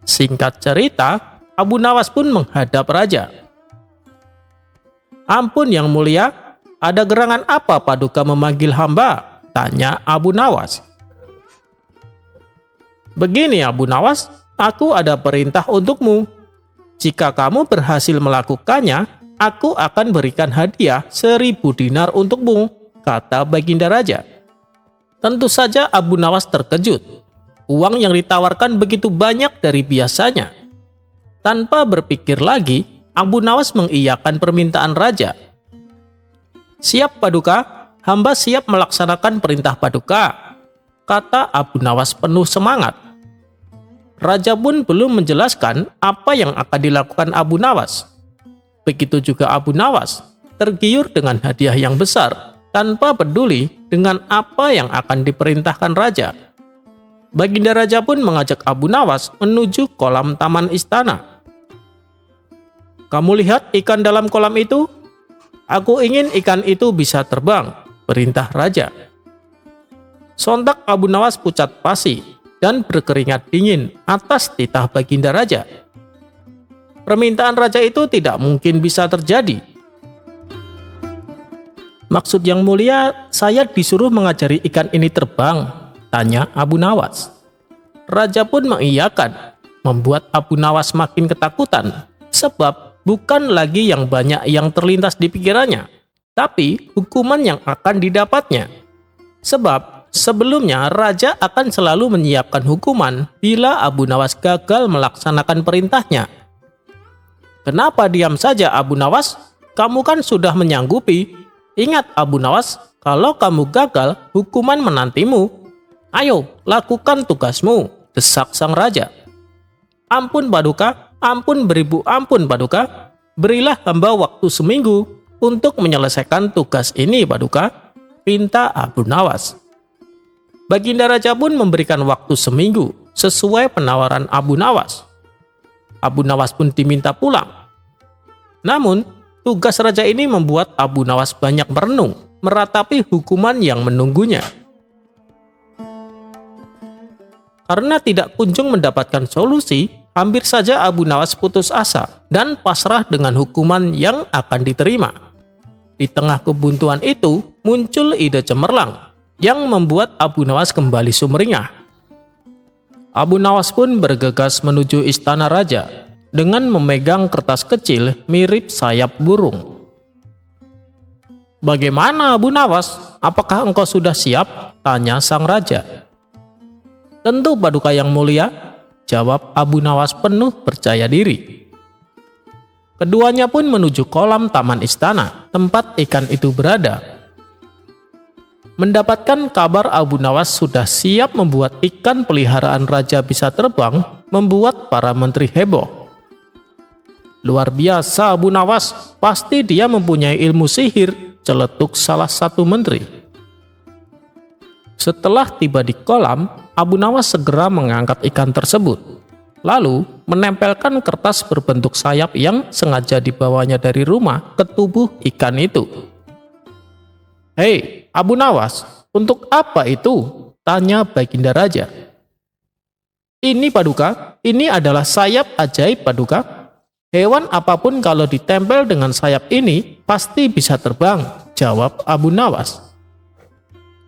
Singkat cerita, Abu Nawas pun menghadap raja. "Ampun yang mulia, ada gerangan apa Paduka memanggil hamba?" tanya Abu Nawas. "Begini Abu Nawas, aku ada perintah untukmu. Jika kamu berhasil melakukannya, aku akan berikan hadiah 1.000 dinar untukmu," kata Baginda Raja. Tentu saja Abu Nawas terkejut. Uang yang ditawarkan begitu banyak dari biasanya. Tanpa berpikir lagi, Abu Nawas mengiyakan permintaan raja. "Siap Paduka, hamba siap melaksanakan perintah Paduka," kata Abu Nawas penuh semangat. Raja pun belum menjelaskan apa yang akan dilakukan Abu Nawas. Begitu juga Abu Nawas, tergiur dengan hadiah yang besar, tanpa peduli dengan apa yang akan diperintahkan raja. Baginda Raja pun mengajak Abu Nawas menuju kolam taman istana. "Kamu lihat ikan dalam kolam itu? Aku ingin ikan itu bisa terbang," perintah raja. Sontak Abu Nawas pucat pasi dan berkeringat dingin atas titah Baginda Raja. Permintaan raja itu tidak mungkin bisa terjadi. "Maksud yang mulia, saya disuruh mengajari ikan ini terbang," tanya Abu Nawas. Raja pun mengiyakan, membuat Abu Nawas makin ketakutan, sebab bukan lagi yang banyak yang terlintas di pikirannya, tapi hukuman yang akan didapatnya. Sebab sebelumnya raja akan selalu menyiapkan hukuman bila Abu Nawas gagal melaksanakan perintahnya. "Kenapa diam saja Abu Nawas? Kamu kan sudah menyanggupi. Ingat Abu Nawas, kalau kamu gagal, hukuman menantimu. Ayo, lakukan tugasmu," desak sang raja. "Ampun Paduka, ampun beribu ampun Paduka. Berilah hamba waktu seminggu untuk menyelesaikan tugas ini Paduka," pinta Abu Nawas. Baginda Raja pun memberikan waktu seminggu sesuai penawaran Abu Nawas. Abu Nawas pun diminta pulang. Namun, tugas raja ini membuat Abu Nawas banyak merenung, meratapi hukuman yang menunggunya. Karena tidak kunjung mendapatkan solusi, hampir saja Abu Nawas putus asa dan pasrah dengan hukuman yang akan diterima. Di tengah kebuntuan itu, muncul ide cemerlang yang membuat Abu Nawas kembali sumringah. Abu Nawas pun bergegas menuju istana raja. dengan memegang kertas kecil mirip sayap burung. "Bagaimana Abu Nawas? Apakah engkau sudah siap?" tanya sang raja. "Tentu Paduka yang mulia," jawab Abu Nawas penuh percaya diri. Keduanya pun menuju kolam taman istana, tempat ikan itu berada. Mendapatkan kabar Abu Nawas sudah siap membuat ikan peliharaan raja bisa terbang, membuat para menteri heboh. "Luar biasa Abu Nawas, pasti dia mempunyai ilmu sihir," celetuk salah satu menteri. Setelah tiba di kolam, Abu Nawas segera mengangkat ikan tersebut, lalu menempelkan kertas berbentuk sayap yang sengaja dibawanya dari rumah ke tubuh ikan itu. "Hei, Abu Nawas, untuk apa itu?" tanya Baginda Raja. "Ini Paduka, ini adalah sayap ajaib Paduka. Hewan apapun kalau ditempel dengan sayap ini pasti bisa terbang," jawab Abu Nawas.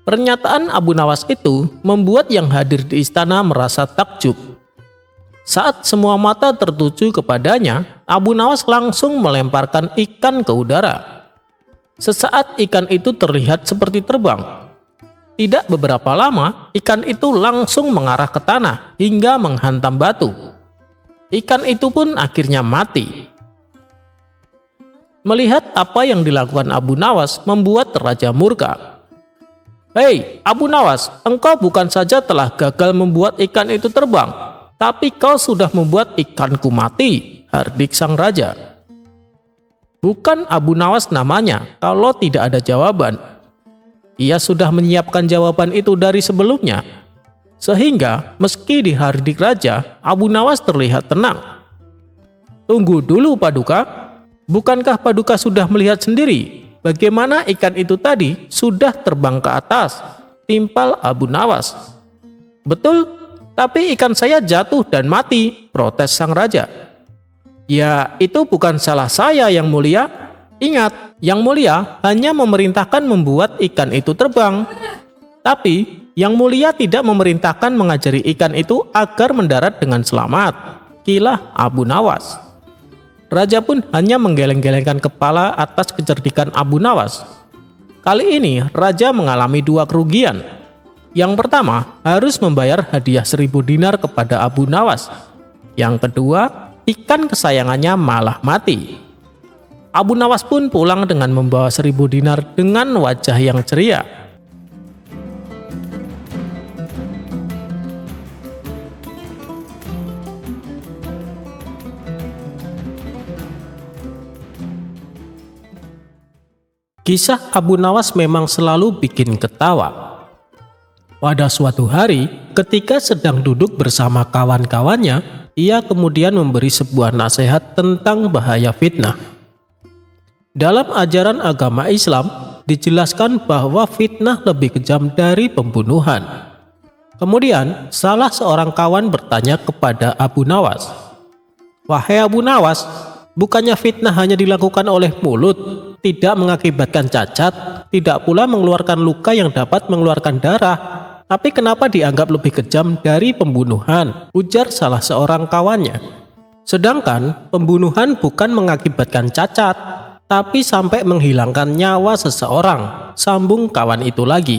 Pernyataan Abu Nawas itu membuat yang hadir di istana merasa takjub. Saat semua mata tertuju kepadanya, Abu Nawas langsung melemparkan ikan ke udara. Sesaat ikan itu terlihat seperti terbang. Tidak beberapa lama, ikan itu langsung mengarah ke tanah hingga menghantam batu. Ikan itu pun akhirnya mati. Melihat apa yang dilakukan Abu Nawas membuat raja murka. "Hei, Abu Nawas, engkau bukan saja telah gagal membuat ikan itu terbang, tapi kau sudah membuat ikanku mati," hardik sang raja. Bukan Abu Nawas namanya kalau tidak ada jawaban. Ia sudah menyiapkan jawaban itu dari sebelumnya. Sehingga meski dihardik raja, Abu Nawas terlihat tenang. "Tunggu dulu Paduka, bukankah Paduka sudah melihat sendiri bagaimana ikan itu tadi sudah terbang ke atas?" timpal Abu Nawas. "Betul, tapi ikan saya jatuh dan mati," protes sang raja. "Ya, itu bukan salah saya yang mulia. Ingat, yang mulia hanya memerintahkan membuat ikan itu terbang. Tapi, yang mulia tidak memerintahkan mengajari ikan itu agar mendarat dengan selamat," kilah Abu Nawas. Raja pun hanya menggeleng-gelengkan kepala atas kecerdikan Abu Nawas. Kali ini, raja mengalami dua kerugian. Yang pertama, harus membayar hadiah 1000 dinar kepada Abu Nawas. Yang kedua, ikan kesayangannya malah mati. Abu Nawas pun pulang dengan membawa 1000 dinar dengan wajah yang ceria. Kisah Abu Nawas memang selalu bikin ketawa. Pada suatu hari, ketika sedang duduk bersama kawan-kawannya, ia kemudian memberi sebuah nasihat tentang bahaya fitnah. Dalam ajaran agama Islam, dijelaskan bahwa fitnah lebih kejam dari pembunuhan. Kemudian, salah seorang kawan bertanya kepada Abu Nawas, "Wahai Abu Nawas, bukannya fitnah hanya dilakukan oleh mulut, tidak mengakibatkan cacat, tidak pula mengeluarkan luka yang dapat mengeluarkan darah, tapi kenapa dianggap lebih kejam dari pembunuhan?" ujar salah seorang kawannya. "Sedangkan pembunuhan bukan mengakibatkan cacat, tapi sampai menghilangkan nyawa seseorang," sambung kawan itu lagi.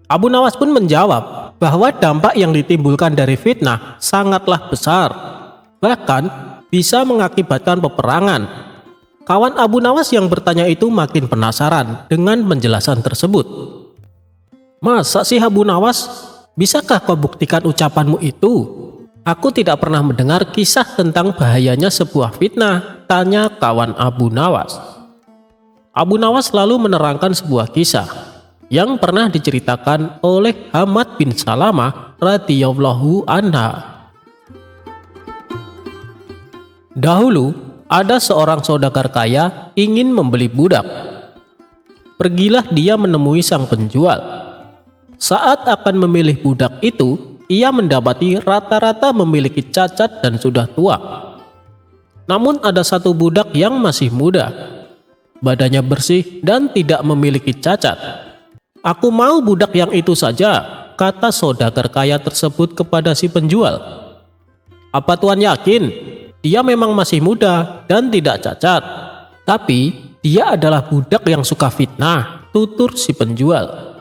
Abu Nawas pun menjawab bahwa dampak yang ditimbulkan dari fitnah sangatlah besar, bahkan bisa mengakibatkan peperangan. Kawan Abu Nawas yang bertanya itu makin penasaran dengan penjelasan tersebut. "Masa sih Abu Nawas? Bisakah kau buktikan ucapanmu itu? Aku tidak pernah mendengar kisah tentang bahayanya sebuah fitnah," tanya kawan Abu Nawas. Abu Nawas lalu menerangkan sebuah kisah yang pernah diceritakan oleh Hamad bin Salamah radhiyallahu anha. Dahulu, ada seorang saudagar kaya ingin membeli budak. Pergilah dia menemui sang penjual. Saat akan memilih budak itu, ia mendapati rata-rata memiliki cacat dan sudah tua. Namun ada satu budak yang masih muda, badannya bersih dan tidak memiliki cacat. "Aku mau budak yang itu saja," kata saudagar kaya tersebut kepada si penjual. "Apa tuan yakin?" dia memang masih muda dan tidak cacat. Tapi dia adalah budak yang suka fitnah, tutur si penjual.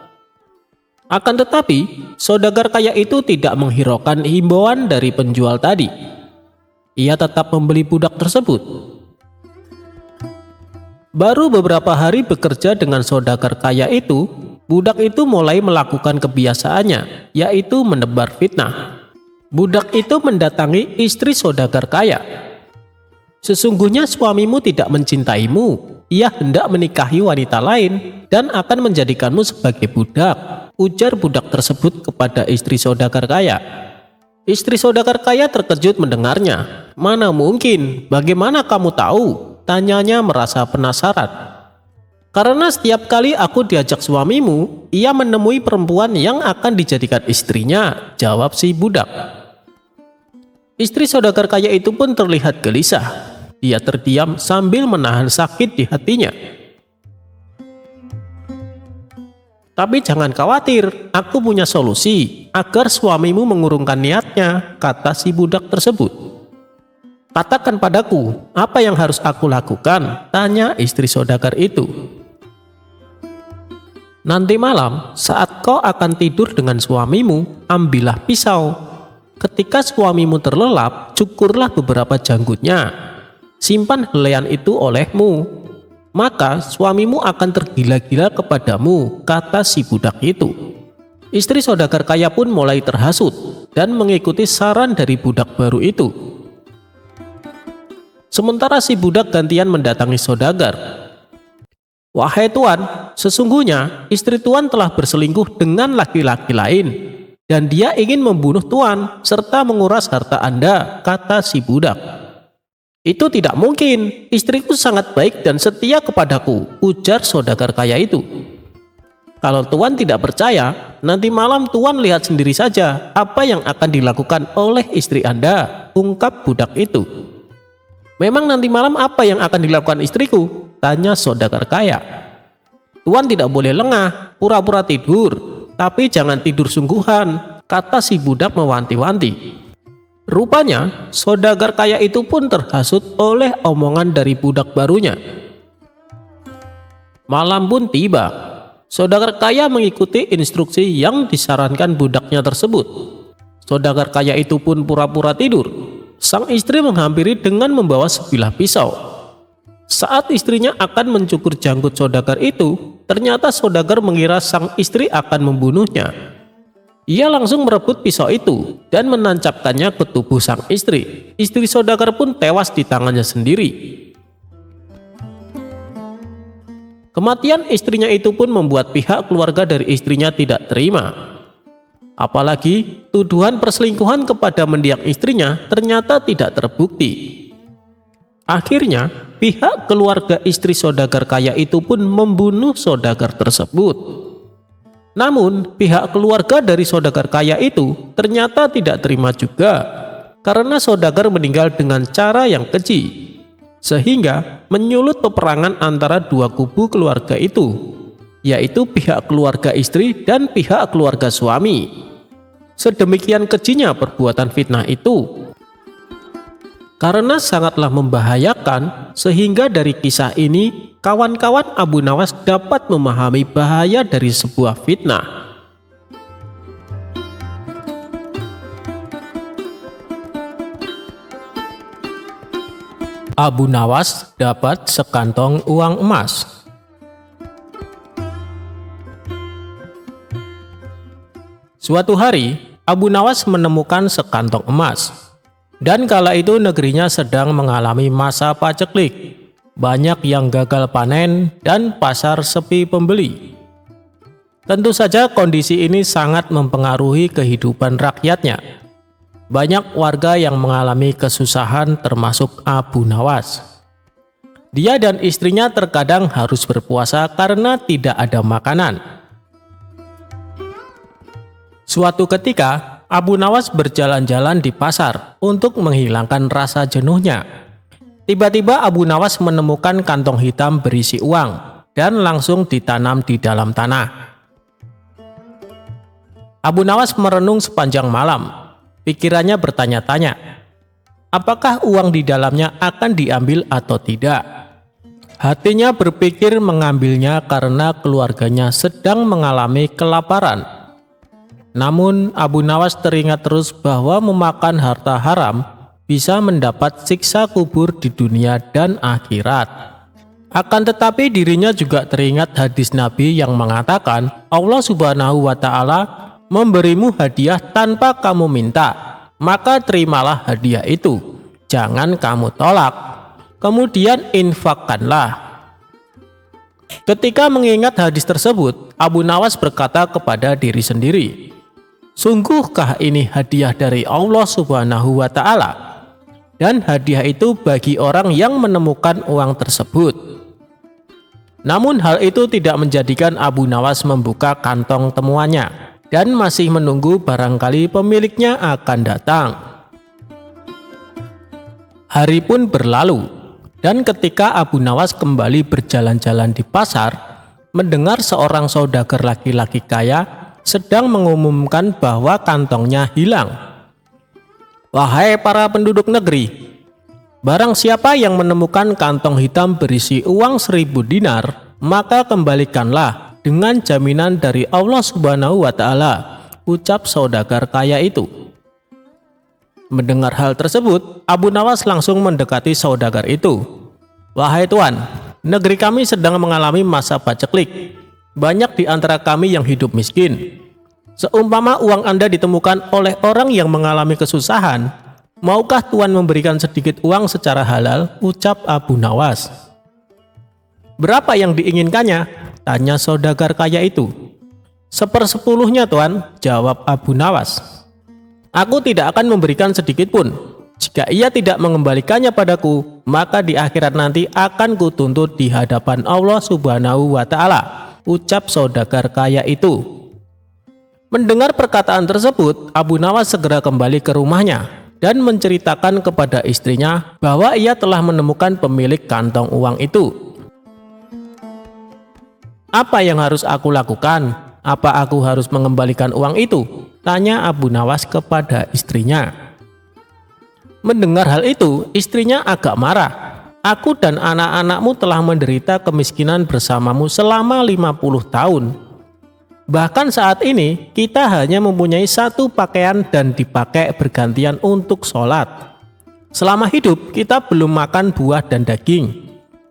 Akan tetapi, saudagar kaya itu tidak menghiraukan himbauan dari penjual tadi. Ia tetap membeli budak tersebut. Baru beberapa hari bekerja dengan saudagar kaya itu, budak itu mulai melakukan kebiasaannya, yaitu menebar fitnah. Budak itu mendatangi istri saudagar kaya. "Sesungguhnya suamimu tidak mencintaimu. Ia hendak menikahi wanita lain dan akan menjadikanmu sebagai budak," ujar budak tersebut kepada istri saudagar kaya. Istri saudagar kaya terkejut mendengarnya. "Mana mungkin? Bagaimana kamu tahu?" tanyanya merasa penasaran. "Karena setiap kali aku diajak suamimu, ia menemui perempuan yang akan dijadikan istrinya," jawab si budak. Istri saudagar kaya itu pun terlihat gelisah. Dia terdiam sambil menahan sakit di hatinya. "Tapi jangan khawatir, aku punya solusi agar suamimu mengurungkan niatnya," kata si budak tersebut. "Katakan padaku, apa yang harus aku lakukan?" tanya istri saudagar itu. "Nanti malam saat kau akan tidur dengan suamimu, ambillah pisau. Ketika suamimu terlelap, cukurlah beberapa janggutnya. Simpan helaian itu olehmu. Maka suamimu akan tergila-gila kepadamu," kata si budak itu. Istri saudagar kaya pun mulai terhasut dan mengikuti saran dari budak baru itu. Sementara si budak gantian mendatangi saudagar. "Wahai tuan, sesungguhnya istri tuan telah berselingkuh dengan laki-laki lain. Dan dia ingin membunuh tuan serta menguras harta Anda," kata si budak. "Itu tidak mungkin, istriku sangat baik dan setia kepadaku," ujar saudagar kaya itu. "Kalau tuan tidak percaya, nanti malam tuan lihat sendiri saja apa yang akan dilakukan oleh istri Anda," ungkap budak itu. "Memang nanti malam apa yang akan dilakukan istriku?" tanya saudagar kaya. "Tuan tidak boleh lengah, pura-pura tidur. Tapi jangan tidur sungguhan," kata si budak mewanti-wanti. Rupanya saudagar kaya itu pun terhasut oleh omongan dari budak barunya. Malam pun tiba. Saudagar kaya mengikuti instruksi yang disarankan budaknya tersebut. Saudagar kaya itu pun pura-pura tidur. Sang istri menghampiri dengan membawa sebilah pisau. Saat istrinya akan mencukur janggut saudagar itu, ternyata saudagar mengira sang istri akan membunuhnya. Ia langsung merebut pisau itu dan menancapkannya ke tubuh sang istri. Istri saudagar pun tewas di tangannya sendiri. Kematian istrinya itu pun membuat pihak keluarga dari istrinya tidak terima. Apalagi tuduhan perselingkuhan kepada mendiang istrinya ternyata tidak terbukti. Akhirnya, pihak keluarga istri saudagar kaya itu pun membunuh saudagar tersebut. Namun, pihak keluarga dari saudagar kaya itu ternyata tidak terima juga, karena saudagar meninggal dengan cara yang keji, sehingga menyulut peperangan antara dua kubu keluarga itu, yaitu pihak keluarga istri dan pihak keluarga suami. Sedemikian kejinya perbuatan fitnah itu. Karena sangatlah membahayakan, sehingga dari kisah ini kawan-kawan Abu Nawas dapat memahami bahaya dari sebuah fitnah. Abu Nawas dapat sekantong uang emas. Suatu hari, Abu Nawas menemukan sekantong emas. Dan kala itu negerinya sedang mengalami masa paceklik. Banyak yang gagal panen dan pasar sepi pembeli. Tentu saja kondisi ini sangat mempengaruhi kehidupan rakyatnya. Banyak warga yang mengalami kesusahan termasuk Abu Nawas. Dia dan istrinya terkadang harus berpuasa karena tidak ada makanan. Suatu ketika, Abu Nawas berjalan-jalan di pasar untuk menghilangkan rasa jenuhnya. Tiba-tiba Abu Nawas menemukan kantong hitam berisi uang dan langsung ditanam di dalam tanah. Abu Nawas merenung sepanjang malam. Pikirannya bertanya-tanya, apakah uang di dalamnya akan diambil atau tidak. Hatinya berpikir mengambilnya karena keluarganya sedang mengalami kelaparan. Namun Abu Nawas teringat terus bahwa memakan harta haram bisa mendapat siksa kubur di dunia dan akhirat. Akan tetapi dirinya juga teringat hadis Nabi yang mengatakan Allah Subhanahu wa Ta'ala memberimu hadiah tanpa kamu minta, maka terimalah hadiah itu, jangan kamu tolak, kemudian infakkanlah. Ketika mengingat hadis tersebut, Abu Nawas berkata kepada diri sendiri, sungguhkah ini hadiah dari Allah Subhanahu wa Ta'ala? Dan hadiah itu bagi orang yang menemukan uang tersebut. Namun hal itu tidak menjadikan Abu Nawas membuka kantong temuannya dan masih menunggu barangkali pemiliknya akan datang. Hari pun berlalu, dan ketika Abu Nawas kembali berjalan-jalan di pasar, mendengar seorang saudagar laki-laki kaya sedang mengumumkan bahwa kantongnya hilang. Wahai para penduduk negeri, barang siapa yang menemukan kantong hitam berisi uang 1000 dinar, maka kembalikanlah dengan jaminan dari Allah Subhanahu wa Ta'ala, ucap saudagar kaya itu. Mendengar hal tersebut, Abu Nawas langsung mendekati saudagar itu. Wahai tuan, negeri kami sedang mengalami masa paceklik. Banyak di antara kami yang hidup miskin. Seumpama uang Anda ditemukan oleh orang yang mengalami kesusahan, maukah tuan memberikan sedikit uang secara halal? Ucap Abu Nawas. Berapa yang diinginkannya? Tanya saudagar kaya itu. 1/10-nya tuan, jawab Abu Nawas. Aku tidak akan memberikan sedikit pun. Jika ia tidak mengembalikannya padaku, maka di akhirat nanti akan kutuntut di hadapan Allah Subhanahu wa Ta'ala, ucap saudagar kaya itu. Mendengar perkataan tersebut, Abu Nawas segera kembali ke rumahnya dan menceritakan kepada istrinya bahwa ia telah menemukan pemilik kantong uang itu. Apa yang harus aku lakukan? Apa aku harus mengembalikan uang itu? Tanya Abu Nawas kepada istrinya. Mendengar hal itu, istrinya agak marah. Aku dan anak-anakmu telah menderita kemiskinan bersamamu selama 50 tahun. Bahkan saat ini, kita hanya mempunyai satu pakaian dan dipakai bergantian untuk sholat. Selama hidup, kita belum makan buah dan daging.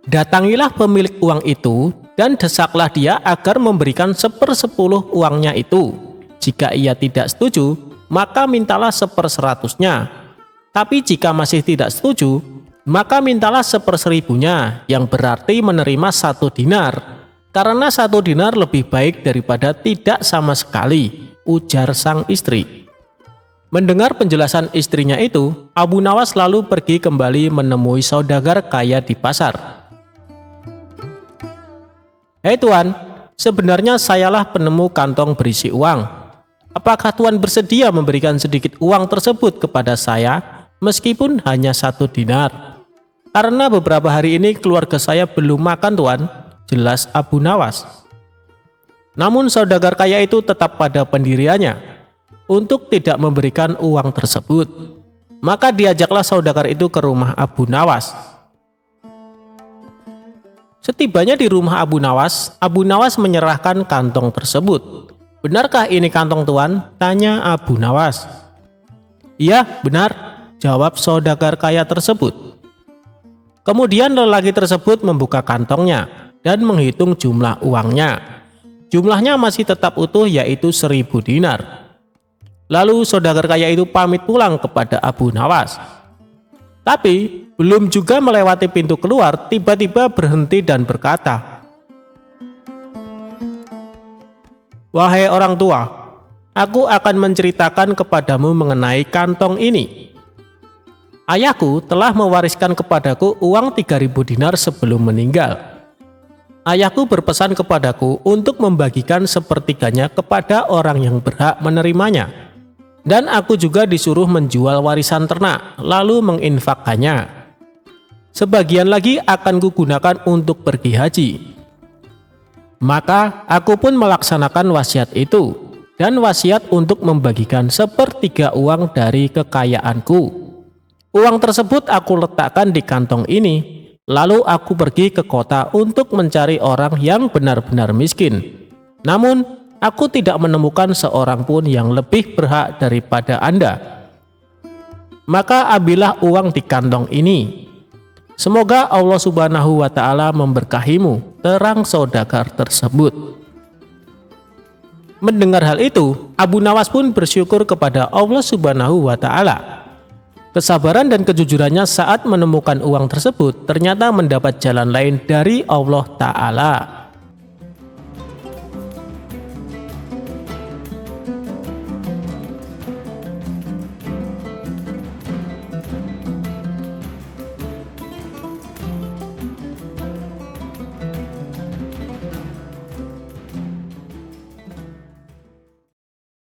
Datangilah pemilik uang itu dan desaklah dia agar memberikan 1/10 uangnya itu. Jika ia tidak setuju, maka mintalah 1/100-nya. Tapi jika masih tidak setuju, maka mintalah 1/1000-nya, yang berarti menerima 1 dinar. Karena 1 dinar lebih baik daripada tidak sama sekali, ujar sang istri. Mendengar penjelasan istrinya itu, Abu Nawas lalu pergi kembali menemui saudagar kaya di pasar. Hei tuan, sebenarnya sayalah penemu kantong berisi uang. Apakah tuan bersedia memberikan sedikit uang tersebut kepada saya, meskipun hanya 1 dinar? Karena beberapa hari ini keluarga saya belum makan tuan, jelas Abu Nawas. Namun saudagar kaya itu tetap pada pendiriannya untuk tidak memberikan uang tersebut. Maka diajaklah saudagar itu ke rumah Abu Nawas. Setibanya di rumah Abu Nawas menyerahkan kantong tersebut. Benarkah ini kantong tuan? Tanya Abu Nawas. Iya, benar, jawab saudagar kaya tersebut. Kemudian lelaki tersebut membuka kantongnya dan menghitung jumlah uangnya. Jumlahnya masih tetap utuh, yaitu 1000 dinar. Lalu saudagar kaya itu pamit pulang kepada Abu Nawas. Tapi belum juga melewati pintu keluar, tiba-tiba berhenti dan berkata, Wahai orang tua, aku akan menceritakan kepadamu mengenai kantong ini. Ayahku telah mewariskan kepadaku uang 3000 dinar sebelum meninggal. Ayahku berpesan kepadaku untuk membagikan sepertiganya kepada orang yang berhak menerimanya. Dan aku juga disuruh menjual warisan ternak, lalu menginfakkannya. Sebagian lagi akan kugunakan untuk pergi haji. Maka aku pun melaksanakan wasiat itu, dan wasiat untuk membagikan 1/3 uang dari kekayaanku. Uang tersebut aku letakkan di kantong ini, lalu aku pergi ke kota untuk mencari orang yang benar-benar miskin. Namun, aku tidak menemukan seorang pun yang lebih berhak daripada Anda. Maka ambillah uang di kantong ini. Semoga Allah Subhanahu wa Ta'ala memberkahimu, terang saudagar tersebut. Mendengar hal itu, Abu Nawas pun bersyukur kepada Allah Subhanahu wa Ta'ala. Kesabaran dan kejujurannya saat menemukan uang tersebut ternyata mendapat jalan lain dari Allah Ta'ala.